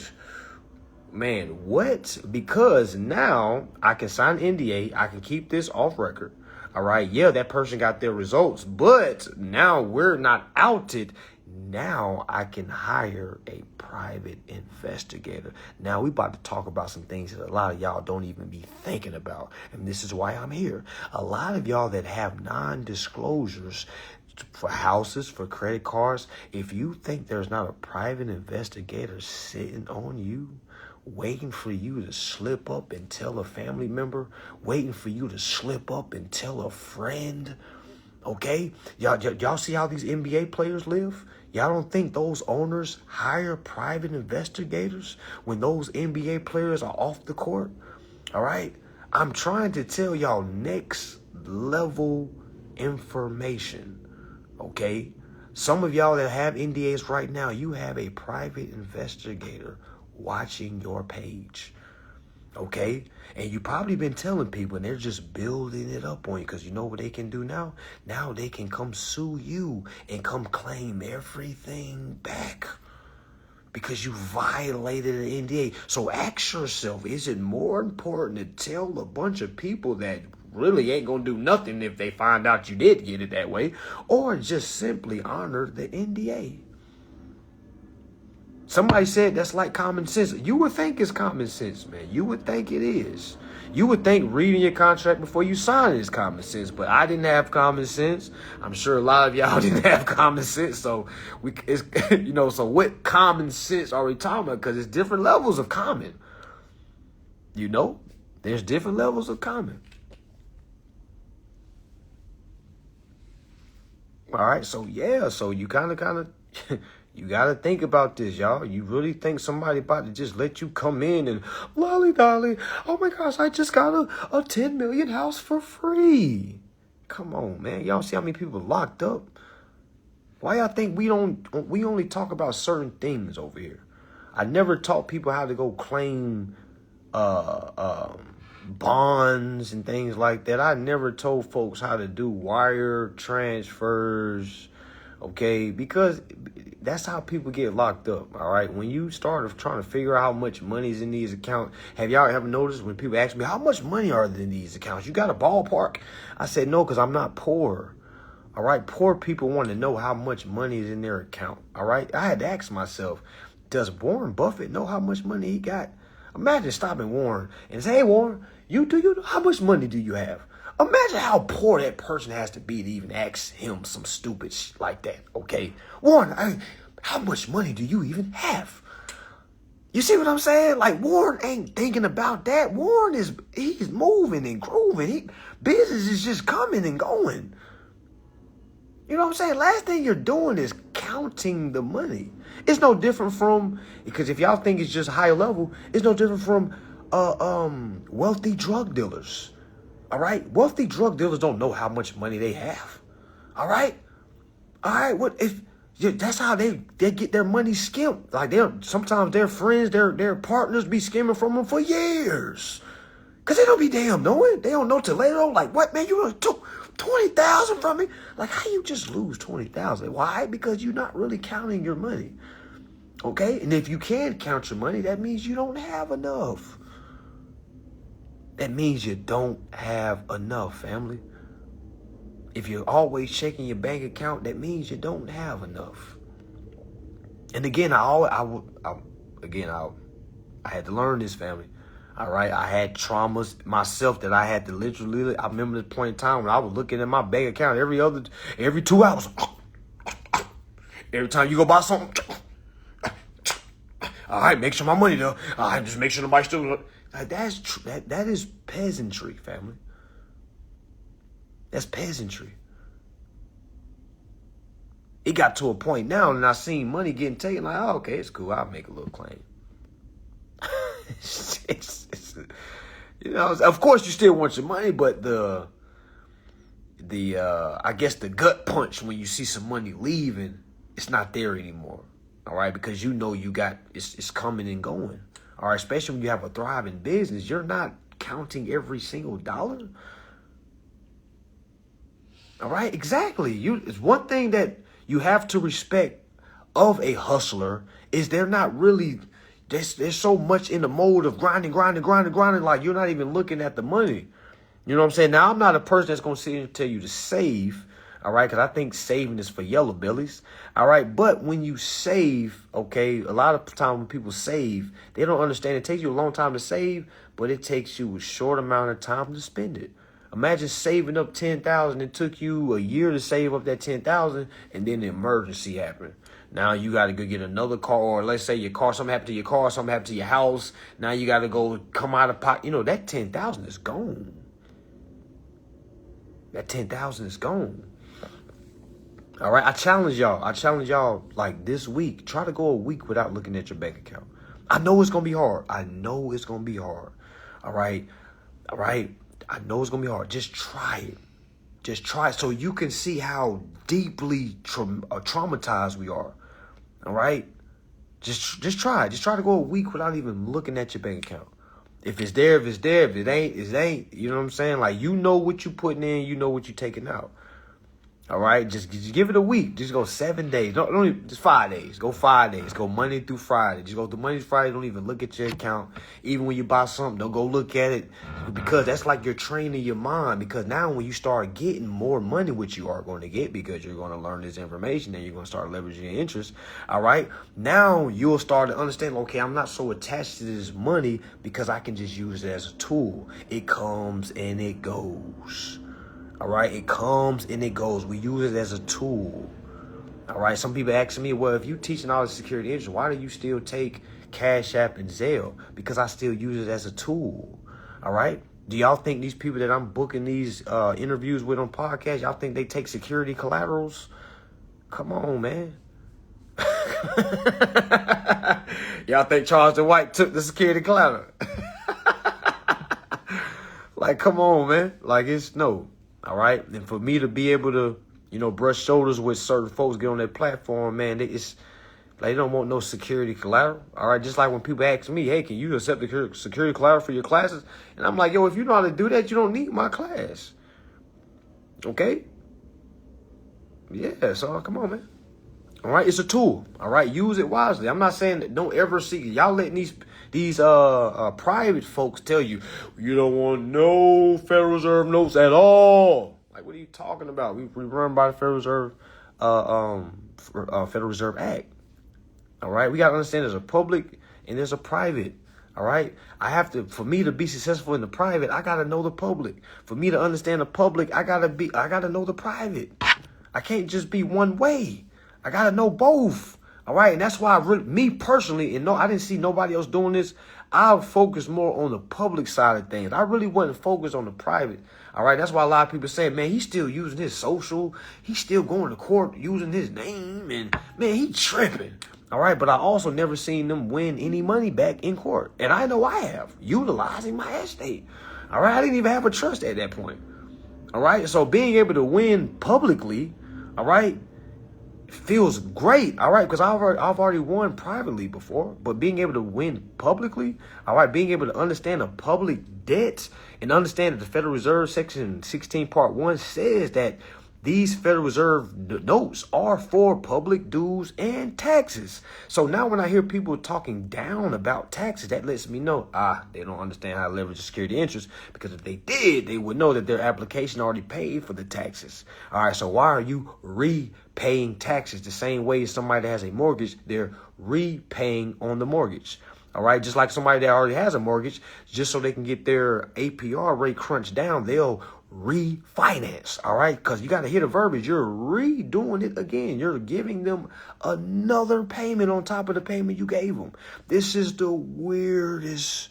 Man, what? Because now I can sign NDA. I can keep this off record. All right. Yeah, that person got their results, but now we're not outed. Now I can hire a private investigator. Now we about to talk about some things that a lot of y'all don't even be thinking about. And this is why I'm here. A lot of y'all that have non-disclosures for houses, for credit cards, if you think there's not a private investigator sitting on you, waiting for you to slip up and tell a family member, waiting for you to slip up and tell a friend, okay? Y'all see how these NBA players live? Y'all don't think those owners hire private investigators when those NBA players are off the court? All right? I'm trying to tell y'all next level information, okay? Some of y'all that have NDAs right now, you have a private investigator watching your page, okay? And you probably been telling people and they're just building it up on you because you know what they can do now? Now they can come sue you and come claim everything back because you violated an NDA. So ask yourself, is it more important to tell a bunch of people that really ain't going to do nothing if they find out you did get it that way, or just simply honor the NDA? Somebody said that's like common sense. You would think it's common sense, man. You would think it is. You would think reading your contract before you sign it is common sense, but I didn't have common sense. I'm sure a lot of y'all didn't have common sense. So so what common sense are we talking about? Because it's different levels of common. There's different levels of common. All right, so you kind of you got to think about this, y'all. You really think somebody about to just let you come in and, lolly dolly, oh my gosh, I just got a 10 million house for free. Come on, man. Y'all see how many people locked up? Why y'all think we only talk about certain things over here? I never taught people how to go claim bonds and things like that. I never told folks how to do wire transfers, okay? Because that's how people get locked up, all right? When you start trying to figure out how much money is in these accounts, have y'all ever noticed when people ask me, how much money are there in these accounts? You got a ballpark? I said, no, because I'm not poor, all right? Poor people want to know how much money is in their account, all right? I had to ask myself, does Warren Buffett know how much money he got? Imagine stopping Warren and say, hey, Warren, how much money do you have? Imagine how poor that person has to be to even ask him some stupid shit like that, okay? Warren, how much money do you even have? You see what I'm saying? Like, Warren ain't thinking about that. Warren he's moving and grooving. Business is just coming and going. You know what I'm saying? Last thing you're doing is counting the money. It's no different from, because if y'all think it's just high level, it's no different from wealthy drug dealers. All right? Wealthy drug dealers don't know how much money they have. All right? What if that's how they get their money skimmed? Like, sometimes their friends, their partners be skimming from them for years. Because they don't be damn knowing. They don't know till later on. Like, what, man? You took 20,000 from me? Like, how you just lose 20,000? Why? Because you're not really counting your money. Okay? And if you can't count your money, that means you don't have enough. That means you don't have enough, family. If you're always checking your bank account, that means you don't have enough. And again, I had to learn this, family. All right, I had traumas myself that I had to literally. I remember this point in time when I was looking at my bank account every 2 hours. Every time you go buy something, All right, make sure my money though. All right, just make sure nobody still. Like, that is peasantry, family. That's peasantry. It got to a point now, and I seen money getting taken. Like, oh, okay, it's cool. I'll make a little claim. You know, of course you still want your money, but I guess the gut punch when you see some money leaving, it's not there anymore. All right, because you know it's coming and going. All right, especially when you have a thriving business, you're not counting every single dollar. All right, exactly. It's one thing that you have to respect of a hustler is they're not really. There's so much in the mode of grinding. Like you're not even looking at the money. You know what I'm saying? Now, I'm not a person that's going to sit here and tell you to save. All right. Because I think saving is for yellow bellies. All right. But when you save, okay, a lot of time when people save, they don't understand it takes you a long time to save, but it takes you a short amount of time to spend it. Imagine saving up $10,000. It took you a year to save up that $10,000 and then the emergency happened. Now you got to go get another car, or let's say your car, something happened to your car, something happened to your house. Now you got to go come out of pocket. You know, that $10,000 is gone. That $10,000 is gone. All right. I challenge y'all like this week, try to go a week without looking at your bank account. I know it's going to be hard. All right. I know it's going to be hard. Just try it. Just try it so you can see how deeply traumatized we are. All right? Just try it. Just try to go a week without even looking at your bank account. If it's there, if it's there. If it ain't, it ain't. You know what I'm saying? Like, you know what you putting in. You know what you taking out. All right? Just give it a week. Just go 7 days. Don't even, just 5 days. Go 5 days. Go Monday through Friday. Just go through Monday through Friday. Don't even look at your account. Even when you buy something, don't go look at it. Because that's like you're training your mind. Because now when you start getting more money, which you are going to get because you're going to learn this information and you're going to start leveraging your interest. All right? Now you'll start to understand, okay, I'm not so attached to this money because I can just use it as a tool. It comes and it goes. All right, it comes and it goes. We use it as a tool. All right, some people ask me, well, if you teaching all the security interest, why do you still take Cash App and Zelle? Because I still use it as a tool. All right. Do y'all think these people that I'm booking these interviews with on podcasts, y'all think they take security collaterals? Come on, man. Y'all think Charles White took the security collateral? Like, come on, man. Like, it's no. All right. And for me to be able to, you know, brush shoulders with certain folks, get on their platform, man, it's like they don't want no security collateral. All right. Just like when people ask me, hey, can you accept the security collateral for your classes? And I'm like, yo, if you know how to do that, you don't need my class. OK. Yeah. So come on, man. All right. It's a tool. All right. Use it wisely. I'm not saying that don't ever see y'all letting these private folks tell you don't want no Federal Reserve notes at all. Like, what are you talking about? We run by the Federal Reserve Act. All right. We got to understand there's a public and there's a private. All right. For me to be successful in the private, I got to know the public. For me to understand the public, I got to know the private. I can't just be one way. I got to know both. All right. And that's why me personally, and no, I didn't see nobody else doing this. I focus more on the public side of things. I really wasn't focused on the private. All right. That's why a lot of people say, man, he's still using his social. He's still going to court using his name. And man, he tripping. All right. But I also never seen them win any money back in court. And I know I have, utilizing my estate. All right. I didn't even have a trust at that point. All right. So being able to win publicly, all right, feels great, all right, because I've already won privately before, but being able to win publicly, all right, being able to understand the public debts and understand that the Federal Reserve Section 16 Part 1 says that these Federal Reserve notes are for public dues and taxes. So now when I hear people talking down about taxes, that lets me know, they don't understand how to leverage the security interest, because if they did, they would know that their application already paid for the taxes. All right, so why are you repaying taxes the same way as somebody that has a mortgage, they're repaying on the mortgage? All right, just like somebody that already has a mortgage, just so they can get their APR rate crunched down, they'll refinance. All right, because you got to hear the verbiage. You're redoing it again. You're giving them another payment on top of the payment you gave them. This is the weirdest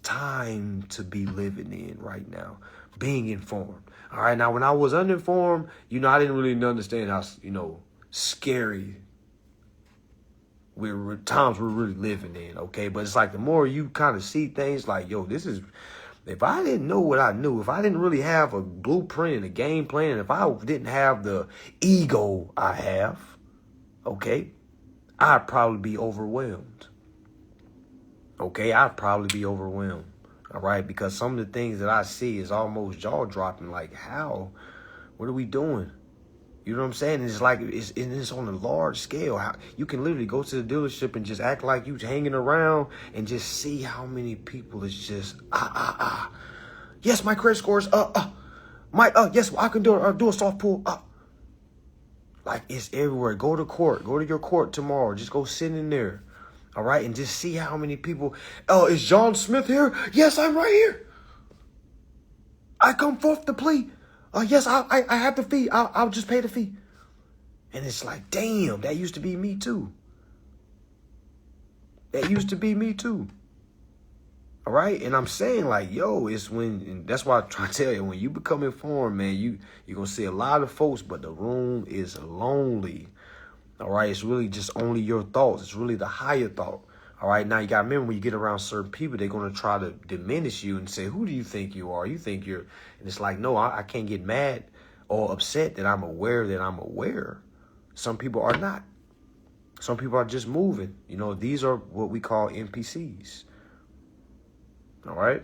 time to be living in right now, being informed. All right, now when I was uninformed, I didn't really understand how, scary times we're really living in, okay? But it's like the more you kind of see things like, yo, this is, if I didn't know what I knew, if I didn't really have a blueprint and a game plan, if I didn't have the ego I have, okay, I'd probably be overwhelmed. Okay, I'd probably be overwhelmed, all right? Because some of the things that I see is almost jaw-dropping, like how? What are we doing? You know what I'm saying? It's like it's on a large scale. How you can literally go to the dealership and just act like you hanging around and just see how many people is just Yes, my credit scores yes, I can do a soft pull Like it's everywhere. Go to court. Go to your court tomorrow. Just go sit in there. All right, and just see how many people. Oh, is John Smith here? Yes, I'm right here. I come forth to plea. Yes, I have the fee. I'll just pay the fee. And it's like, damn, that used to be me too. That used to be me too. All right, and I'm saying like, yo, it's and that's why I try to tell you, when you become informed, man, you're gonna see a lot of folks, but the room is lonely. All right, it's really just only your thoughts. It's really the higher thought. All right, now you got to remember, when you get around certain people, they're going to try to diminish you and say, who do you think you are? You think you're, and it's like, no, I can't get mad or upset that I'm aware. Some people are not. Some people are just moving. These are what we call NPCs. All right.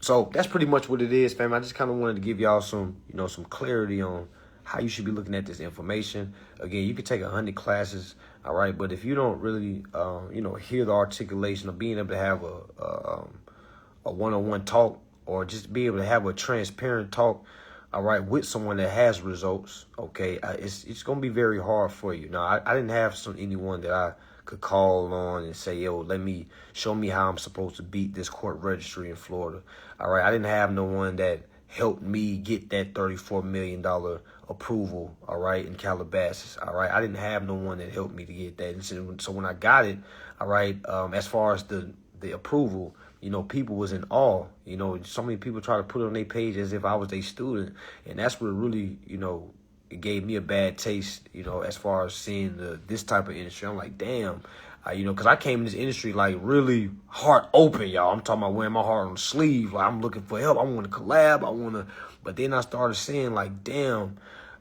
So that's pretty much what it is, fam. I just kind of wanted to give y'all some clarity on how you should be looking at this information. Again, you can take 100 classes, all right, but if you don't really, hear the articulation of being able to have a one-on-one talk, or just be able to have a transparent talk, all right, with someone that has results, okay, it's going to be very hard for you. Now, I didn't have anyone that I could call on and say, yo, show me how I'm supposed to beat this court registry in Florida. All right, I didn't have no one that helped me get that $34 million approval, all right, in Calabasas, all right. I didn't have no one that helped me to get that. And so when I got it, all right, as far as the approval, people was in awe. So many people try to put it on their page as if I was their student. And that's what really, it gave me a bad taste, as far as seeing this type of industry. I'm like, damn, because I came in this industry like really heart open, y'all. I'm talking about wearing my heart on the sleeve. Like, I'm looking for help. I want to collab. But then I started seeing like, damn,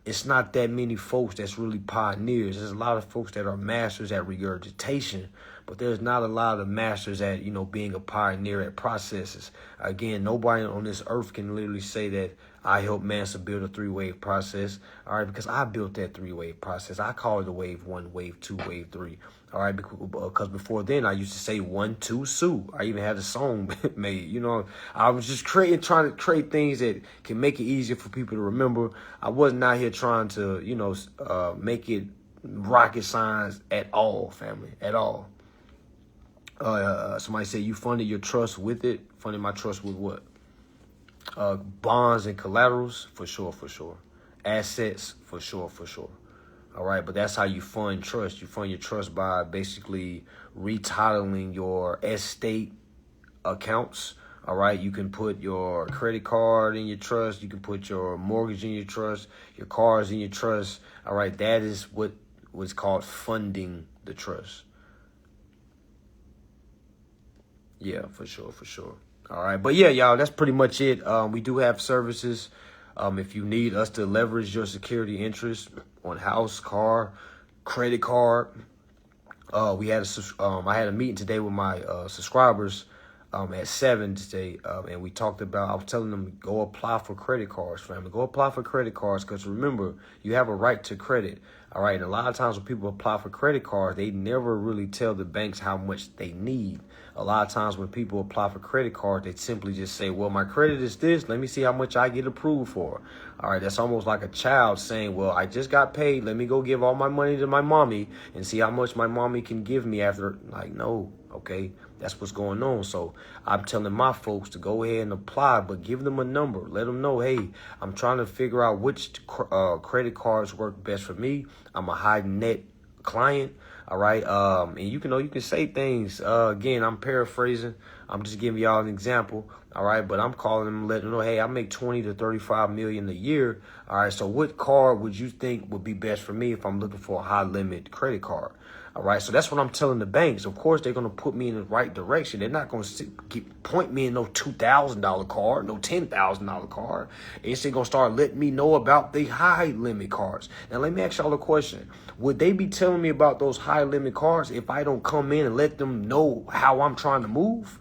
it's not that many folks that's really pioneers. There's a lot of folks that are masters at regurgitation, but there's not a lot of masters at, being a pioneer at processes. Again, nobody on this earth can literally say that I helped Mansa build a 3-wave process, all right, because I built that 3-wave process. I call it a wave 1, wave 2, wave 3, all right, because before then I used to say 1, 2, Sue. I even had a song made, I was just trying to create things that can make it easier for people to remember. I wasn't out here trying to, make it rocket science at all, family, at all. Somebody said, you funded your trust with it. Funded my trust with what? Bonds and collaterals, for sure. Assets, for sure. All right, but that's how you fund trust. You fund your trust by basically retitling your estate accounts. All right, you can put your credit card in your trust. You can put your mortgage in your trust, your cars in your trust. All right, that is what was called funding the trust. Yeah, for sure. All right. But yeah, y'all, that's pretty much it. We do have services. If you need us to leverage your security interest on house, car, credit card. I had a meeting today with my subscribers at 7 today. And we talked about, I was telling them, go apply for credit cards, family. Go apply for credit cards, because remember, you have a right to credit. All right. And a lot of times when people apply for credit cards, they never really tell the banks how much they need. A lot of times when people apply for credit cards, they simply just say, well, my credit is this. Let me see how much I get approved for. All right. That's almost like a child saying, well, I just got paid. Let me go give all my money to my mommy and see how much my mommy can give me after. Like, no. OK, that's what's going on. So I'm telling my folks to go ahead and apply, but give them a number. Let them know, hey, I'm trying to figure out which credit cards work best for me. I'm a high net client. All right. And you can say things. Again, I'm paraphrasing. I'm just giving y'all an example. All right. But I'm calling them, letting them know, hey, I make 20 to 35 million a year. All right. So what card would you think would be best for me if I'm looking for a high limit credit card? All right. So that's what I'm telling the banks. Of course, they're going to put me in the right direction. They're not going to point me in no $2,000 card, no $10,000 card. They're going to start letting me know about the high limit cards. Now, let me ask y'all a question. Would they be telling me about those high limit cards if I don't come in and let them know how I'm trying to move?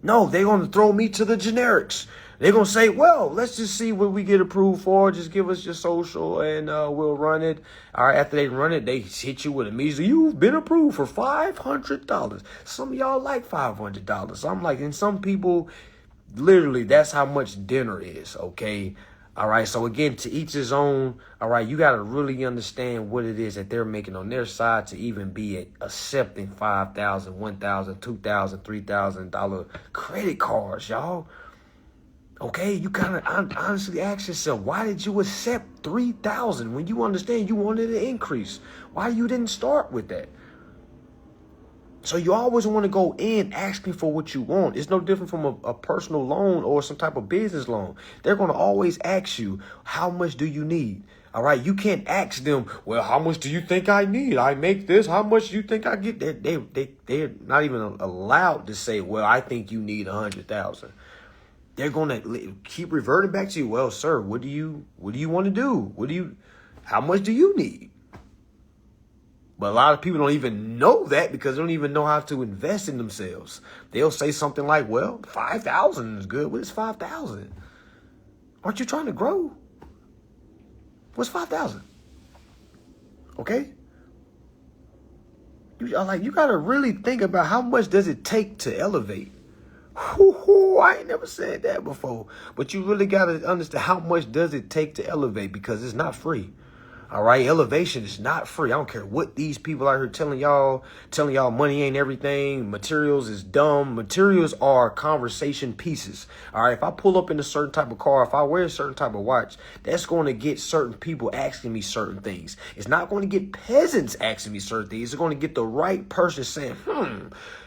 No, they're going to throw me to the generics. They're going to say, well, let's just see what we get approved for. Just give us your social and we'll run it. All right, after they run it, they hit you with immediately, you've been approved for $500. Some of y'all like $500. So I'm like, and some people, literally, that's how much dinner is, okay? All right, so again, to each his own. All right, you got to really understand what it is that they're making on their side to even be accepting $5,000, $1,000, $2,000, $3,000 credit cards, y'all. Okay, you kind of honestly ask yourself, why did you accept $3,000 when you understand you wanted an increase? Why you didn't start with that? So you always want to go in asking for what you want. It's no different from a personal loan or some type of business loan. They're going to always ask you, how much do you need? All right, you can't ask them, well, how much do you think I need? I make this. How much do you think I get? They're not even allowed to say, well, I think you need 100,000. They're going to keep reverting back to you. Well, sir, what do you want to do? How much do you need? But a lot of people don't even know that because they don't even know how to invest in themselves. They'll say something like, well, 5,000 is good. What is 5,000? Aren't you trying to grow? What's 5,000? Okay. You got to really think about how much does it take to elevate. I ain't never said that before. But you really got to understand how much does it take to elevate, because it's not free. All right, elevation is not free. I don't care what these people out here telling y'all money ain't everything. Materials is dumb. Materials are conversation pieces. All right, if I pull up in a certain type of car, if I wear a certain type of watch, that's going to get certain people asking me certain things. It's not going to get peasants asking me certain things. It's going to get the right person saying,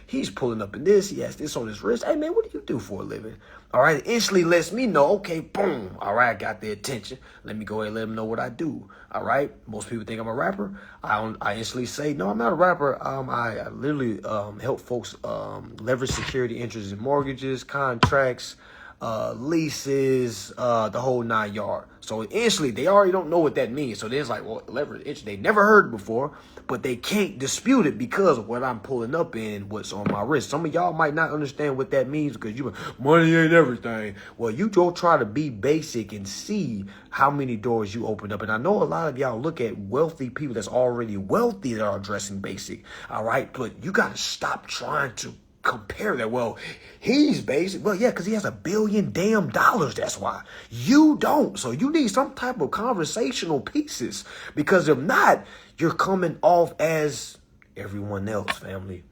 he's pulling up in this. He has this on his wrist. Hey, man, what do you do for a living? All right, it instantly lets me know, okay, boom. All right, I got their attention. Let me go ahead and let them know what I do. All right, most people think I'm a rapper. I instantly say, no, I'm not a rapper. I literally help folks leverage security interests in mortgages, contracts, leases, the whole 9 yards. So instantly, they already don't know what that means. So there's like, well, leverage interest. They never heard it before, but they can't dispute it because of what I'm pulling up in and what's on my wrist. Some of y'all might not understand what that means because money ain't everything. Well, you go try to be basic and see how many doors you open up. And I know a lot of y'all look at wealthy people that's already wealthy that are dressing basic. All right, but you got to stop trying to compare that. Well, he's basic. Well, yeah, because he has $1 billion damn dollars. That's why you don't. So you need some type of conversational pieces, because if not, you're coming off as everyone else, family,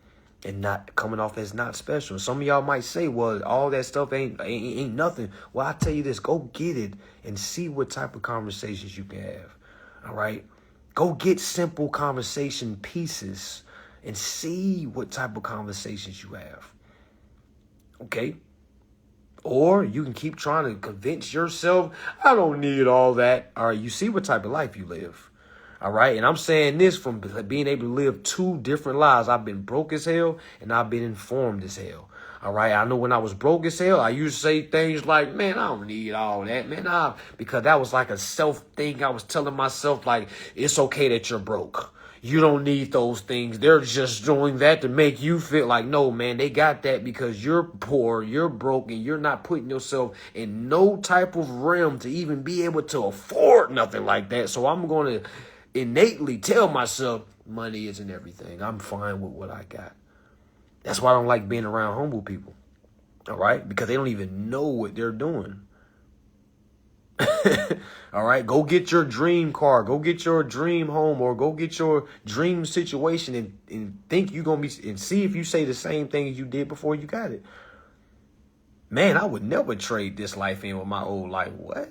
and not coming off as not special. Some of y'all might say, well, all that stuff ain't nothing. Well, I tell you this, go get it and see what type of conversations you can have. All right, go get simple conversation pieces and see what type of conversations you have. Okay? Or you can keep trying to convince yourself, I don't need all that. All right, you see what type of life you live. All right, and I'm saying this from being able to live 2 different lives. I've been broke as hell and I've been informed as hell. All right, I know when I was broke as hell, I used to say things like, man, I don't need all that, man. Because that was like a self thing. I was telling myself, like, it's okay that you're broke. You don't need those things. They're just doing that to make you feel like, no, man, they got that because you're poor, you're broke, and you're not putting yourself in no type of realm to even be able to afford nothing like that. So I'm going to innately tell myself money isn't everything. I'm fine with what I got. That's why I don't like being around humble people. All right? Because they don't even know what they're doing. All right? Go get your dream car. Go get your dream home, or go get your dream situation and think you're going to be, and see if you say the same thing as you did before you got it. Man, I would never trade this life in with my old life. What?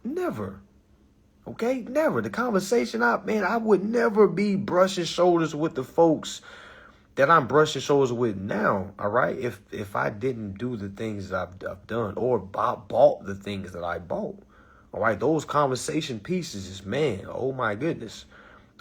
Never. Okay? Never. The conversation, I would never be brushing shoulders with the folks that I'm brushing shoulders with now, all right? If I didn't do the things that I've done, or bought the things that I bought, all right? Those conversation pieces is, man, oh my goodness,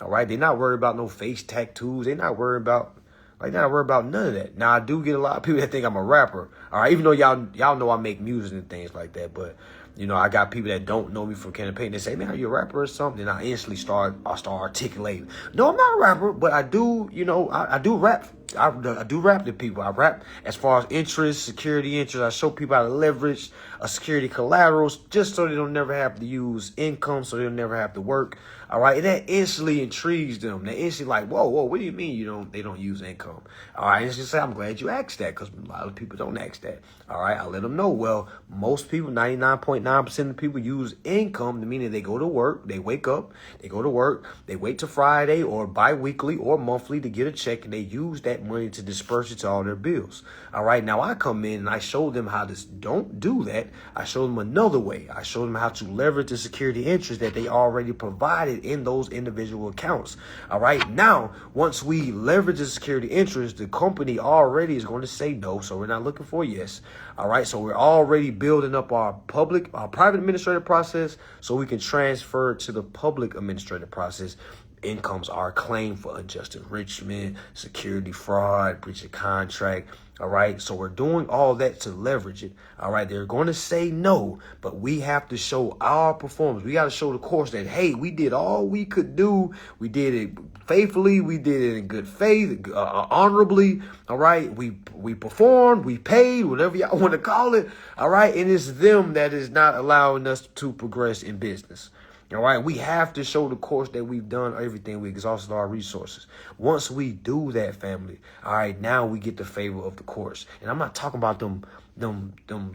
all right? They're not worried about no face tattoos. They're not worried about none of that. Now, I do get a lot of people that think I'm a rapper, all right? Even though y'all know I make music and things like that, but you know, I got people that don't know me from campaign. They say, man, are you a rapper or something? And I instantly start articulating. No, I'm not a rapper, but I do, you know, I do rap. I do rap to people. I rap as far as interest, security interest. I show people how to leverage security collaterals just so they don't never have to use income, so they'll never have to work. All right. And that instantly intrigues them. They instantly like, whoa, what do you mean they don't use income? All right. And it's just say, I'm glad you asked that, because a lot of people don't ask that. All right. I let them know. Well, most people, 99.9% of people use income, meaning they go to work, they wake up, they go to work, they wait till Friday or bi-weekly or monthly to get a check, and they use that money to disperse it to all their bills. All right. Now I come in and I show them how to don't do that. I show them another way. I show them how to leverage the security interest that they already provided in those individual accounts. All right. Now, once we leverage the security interest, the company already is going to say no. So we're not looking for a yes. All right. So we're already building up our private administrative process so we can transfer it to the public administrative process. Incomes are claimed for unjust enrichment, security fraud, breach of contract. All right. So we're doing all that to leverage it. All right. They're going to say no, but we have to show our performance. We got to show the course that, hey, we did all we could do. We did it faithfully. We did it in good faith, honorably. All right. We performed, we paid, whatever y'all want to call it. All right. And it's them that is not allowing us to progress in business. All right, we have to show the course that we've done everything. We exhausted our resources. Once we do that, family, all right, now we get the favor of the course. And I'm not talking about them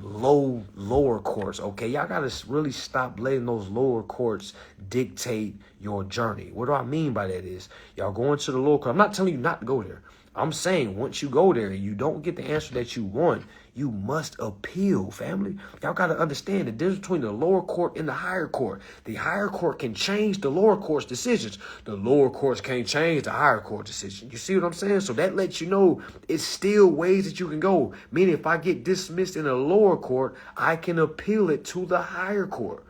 lower courts, okay? Y'all got to really stop letting those lower courts dictate your journey. What do I mean by that is, y'all going to the lower court. I'm not telling you not to go there. I'm saying once you go there and you don't get the answer that you want, you must appeal, family. Y'all got to understand the difference between the lower court and the higher court. The higher court can change the lower court's decisions. The lower courts can't change the higher court decision. You see what I'm saying? So that lets you know it's still ways that you can go. Meaning if I get dismissed in a lower court, I can appeal it to the higher court.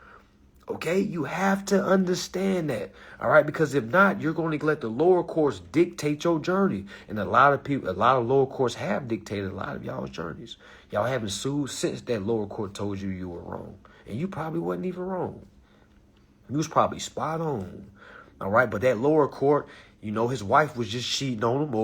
Okay, you have to understand that. All right, because if not, you're going to let the lower courts dictate your journey. And a lot of lower courts have dictated a lot of y'all's journeys. Y'all haven't sued since that lower court told you were wrong. And you probably wasn't even wrong. You was probably spot on. All right, but that lower court, you know, his wife was just cheating on him,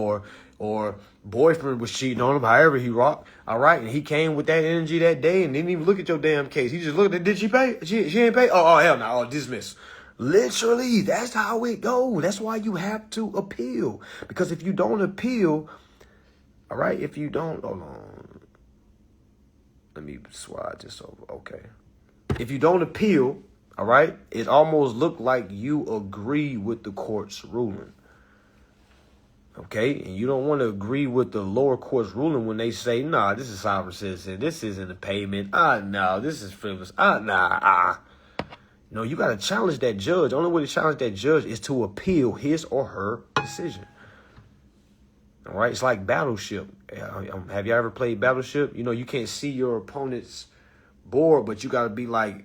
or boyfriend was cheating on him, however he rocked. All right, and he came with that energy that day and didn't even look at your damn case. He just looked at, did she pay? She ain't pay? Oh, hell no, dismiss. Literally, that's how it goes. That's why you have to appeal. Because if you don't appeal, all right, hold on. Let me slide this over. Okay. If you don't appeal, all right, it almost looked like you agree with the court's ruling. Okay, and you don't want to agree with the lower court's ruling when they say, nah, this is sovereign citizen. This isn't a payment. No, this is frivolous. No, you got to challenge that judge. The only way to challenge that judge is to appeal his or her decision. All right, it's like Battleship. Have you ever played Battleship? You know, you can't see your opponent's board, but you got to be like,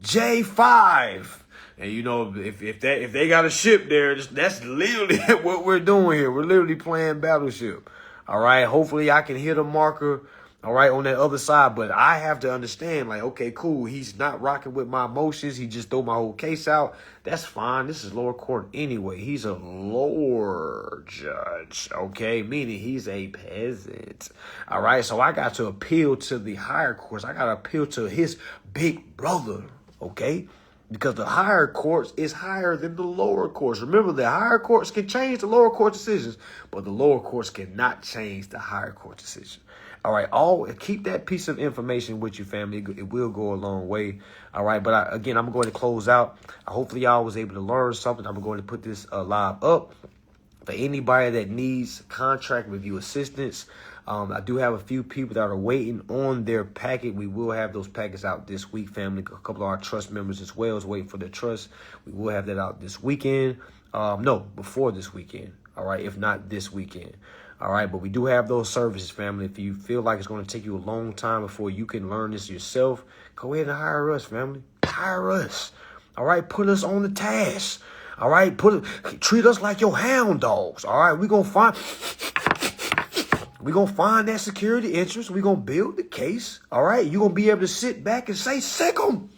J5. And, you know, if they got a ship there, that's literally what we're doing here. We're literally playing Battleship. All right. Hopefully I can hit a marker, all right, on that other side. But I have to understand, like, okay, cool. He's not rocking with my emotions. He just threw my whole case out. That's fine. This is lower court anyway. He's a lower judge, okay, meaning he's a peasant. All right. So I got to appeal to the higher courts. I got to appeal to his big brother, okay? because the higher courts is higher than the lower courts. Remember, the higher courts can change the lower court decisions, but the lower courts cannot change the higher court decision. All right, keep that piece of information with you, family. It will go a long way. All right, but again, I'm going to close out. Hopefully, y'all was able to learn something. I'm going to put this live up for anybody that needs contract review assistance. I do have a few people that are waiting on their packet. We will have those packets out this week, family. A couple of our trust members as well is waiting for their trust. We will have that out this weekend. No, before this weekend. All right, if not this weekend. All right, but we do have those services, family. If you feel like it's going to take you a long time before you can learn this yourself, go ahead and hire us, family. Hire us. All right, put us on the task. All right, treat us like your hound dogs. All right, we're going to find that security interest. We're going to build the case. All right, you're going to be able to sit back and say, sick 'em.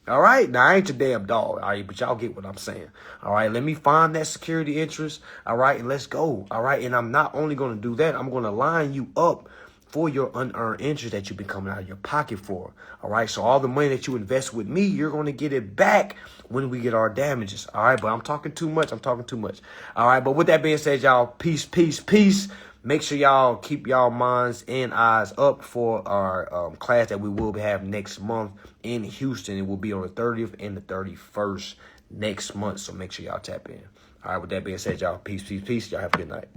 All right, now I ain't your damn dog, all right, but y'all get what I'm saying. All right, let me find that security interest, all right, and let's go, all right? And I'm not only going to do that, I'm going to line you up for your unearned interest that you've been coming out of your pocket for, all right? So all the money that you invest with me, you're going to get it back when we get our damages, all right? But I'm talking too much, all right? But with that being said, y'all, peace, peace, peace. Make sure y'all keep y'all minds and eyes up for our class that we will have next month in Houston. It will be on the 30th and the 31st next month. So make sure y'all tap in. All right, with that being said, y'all, peace, peace, peace. Y'all have a good night.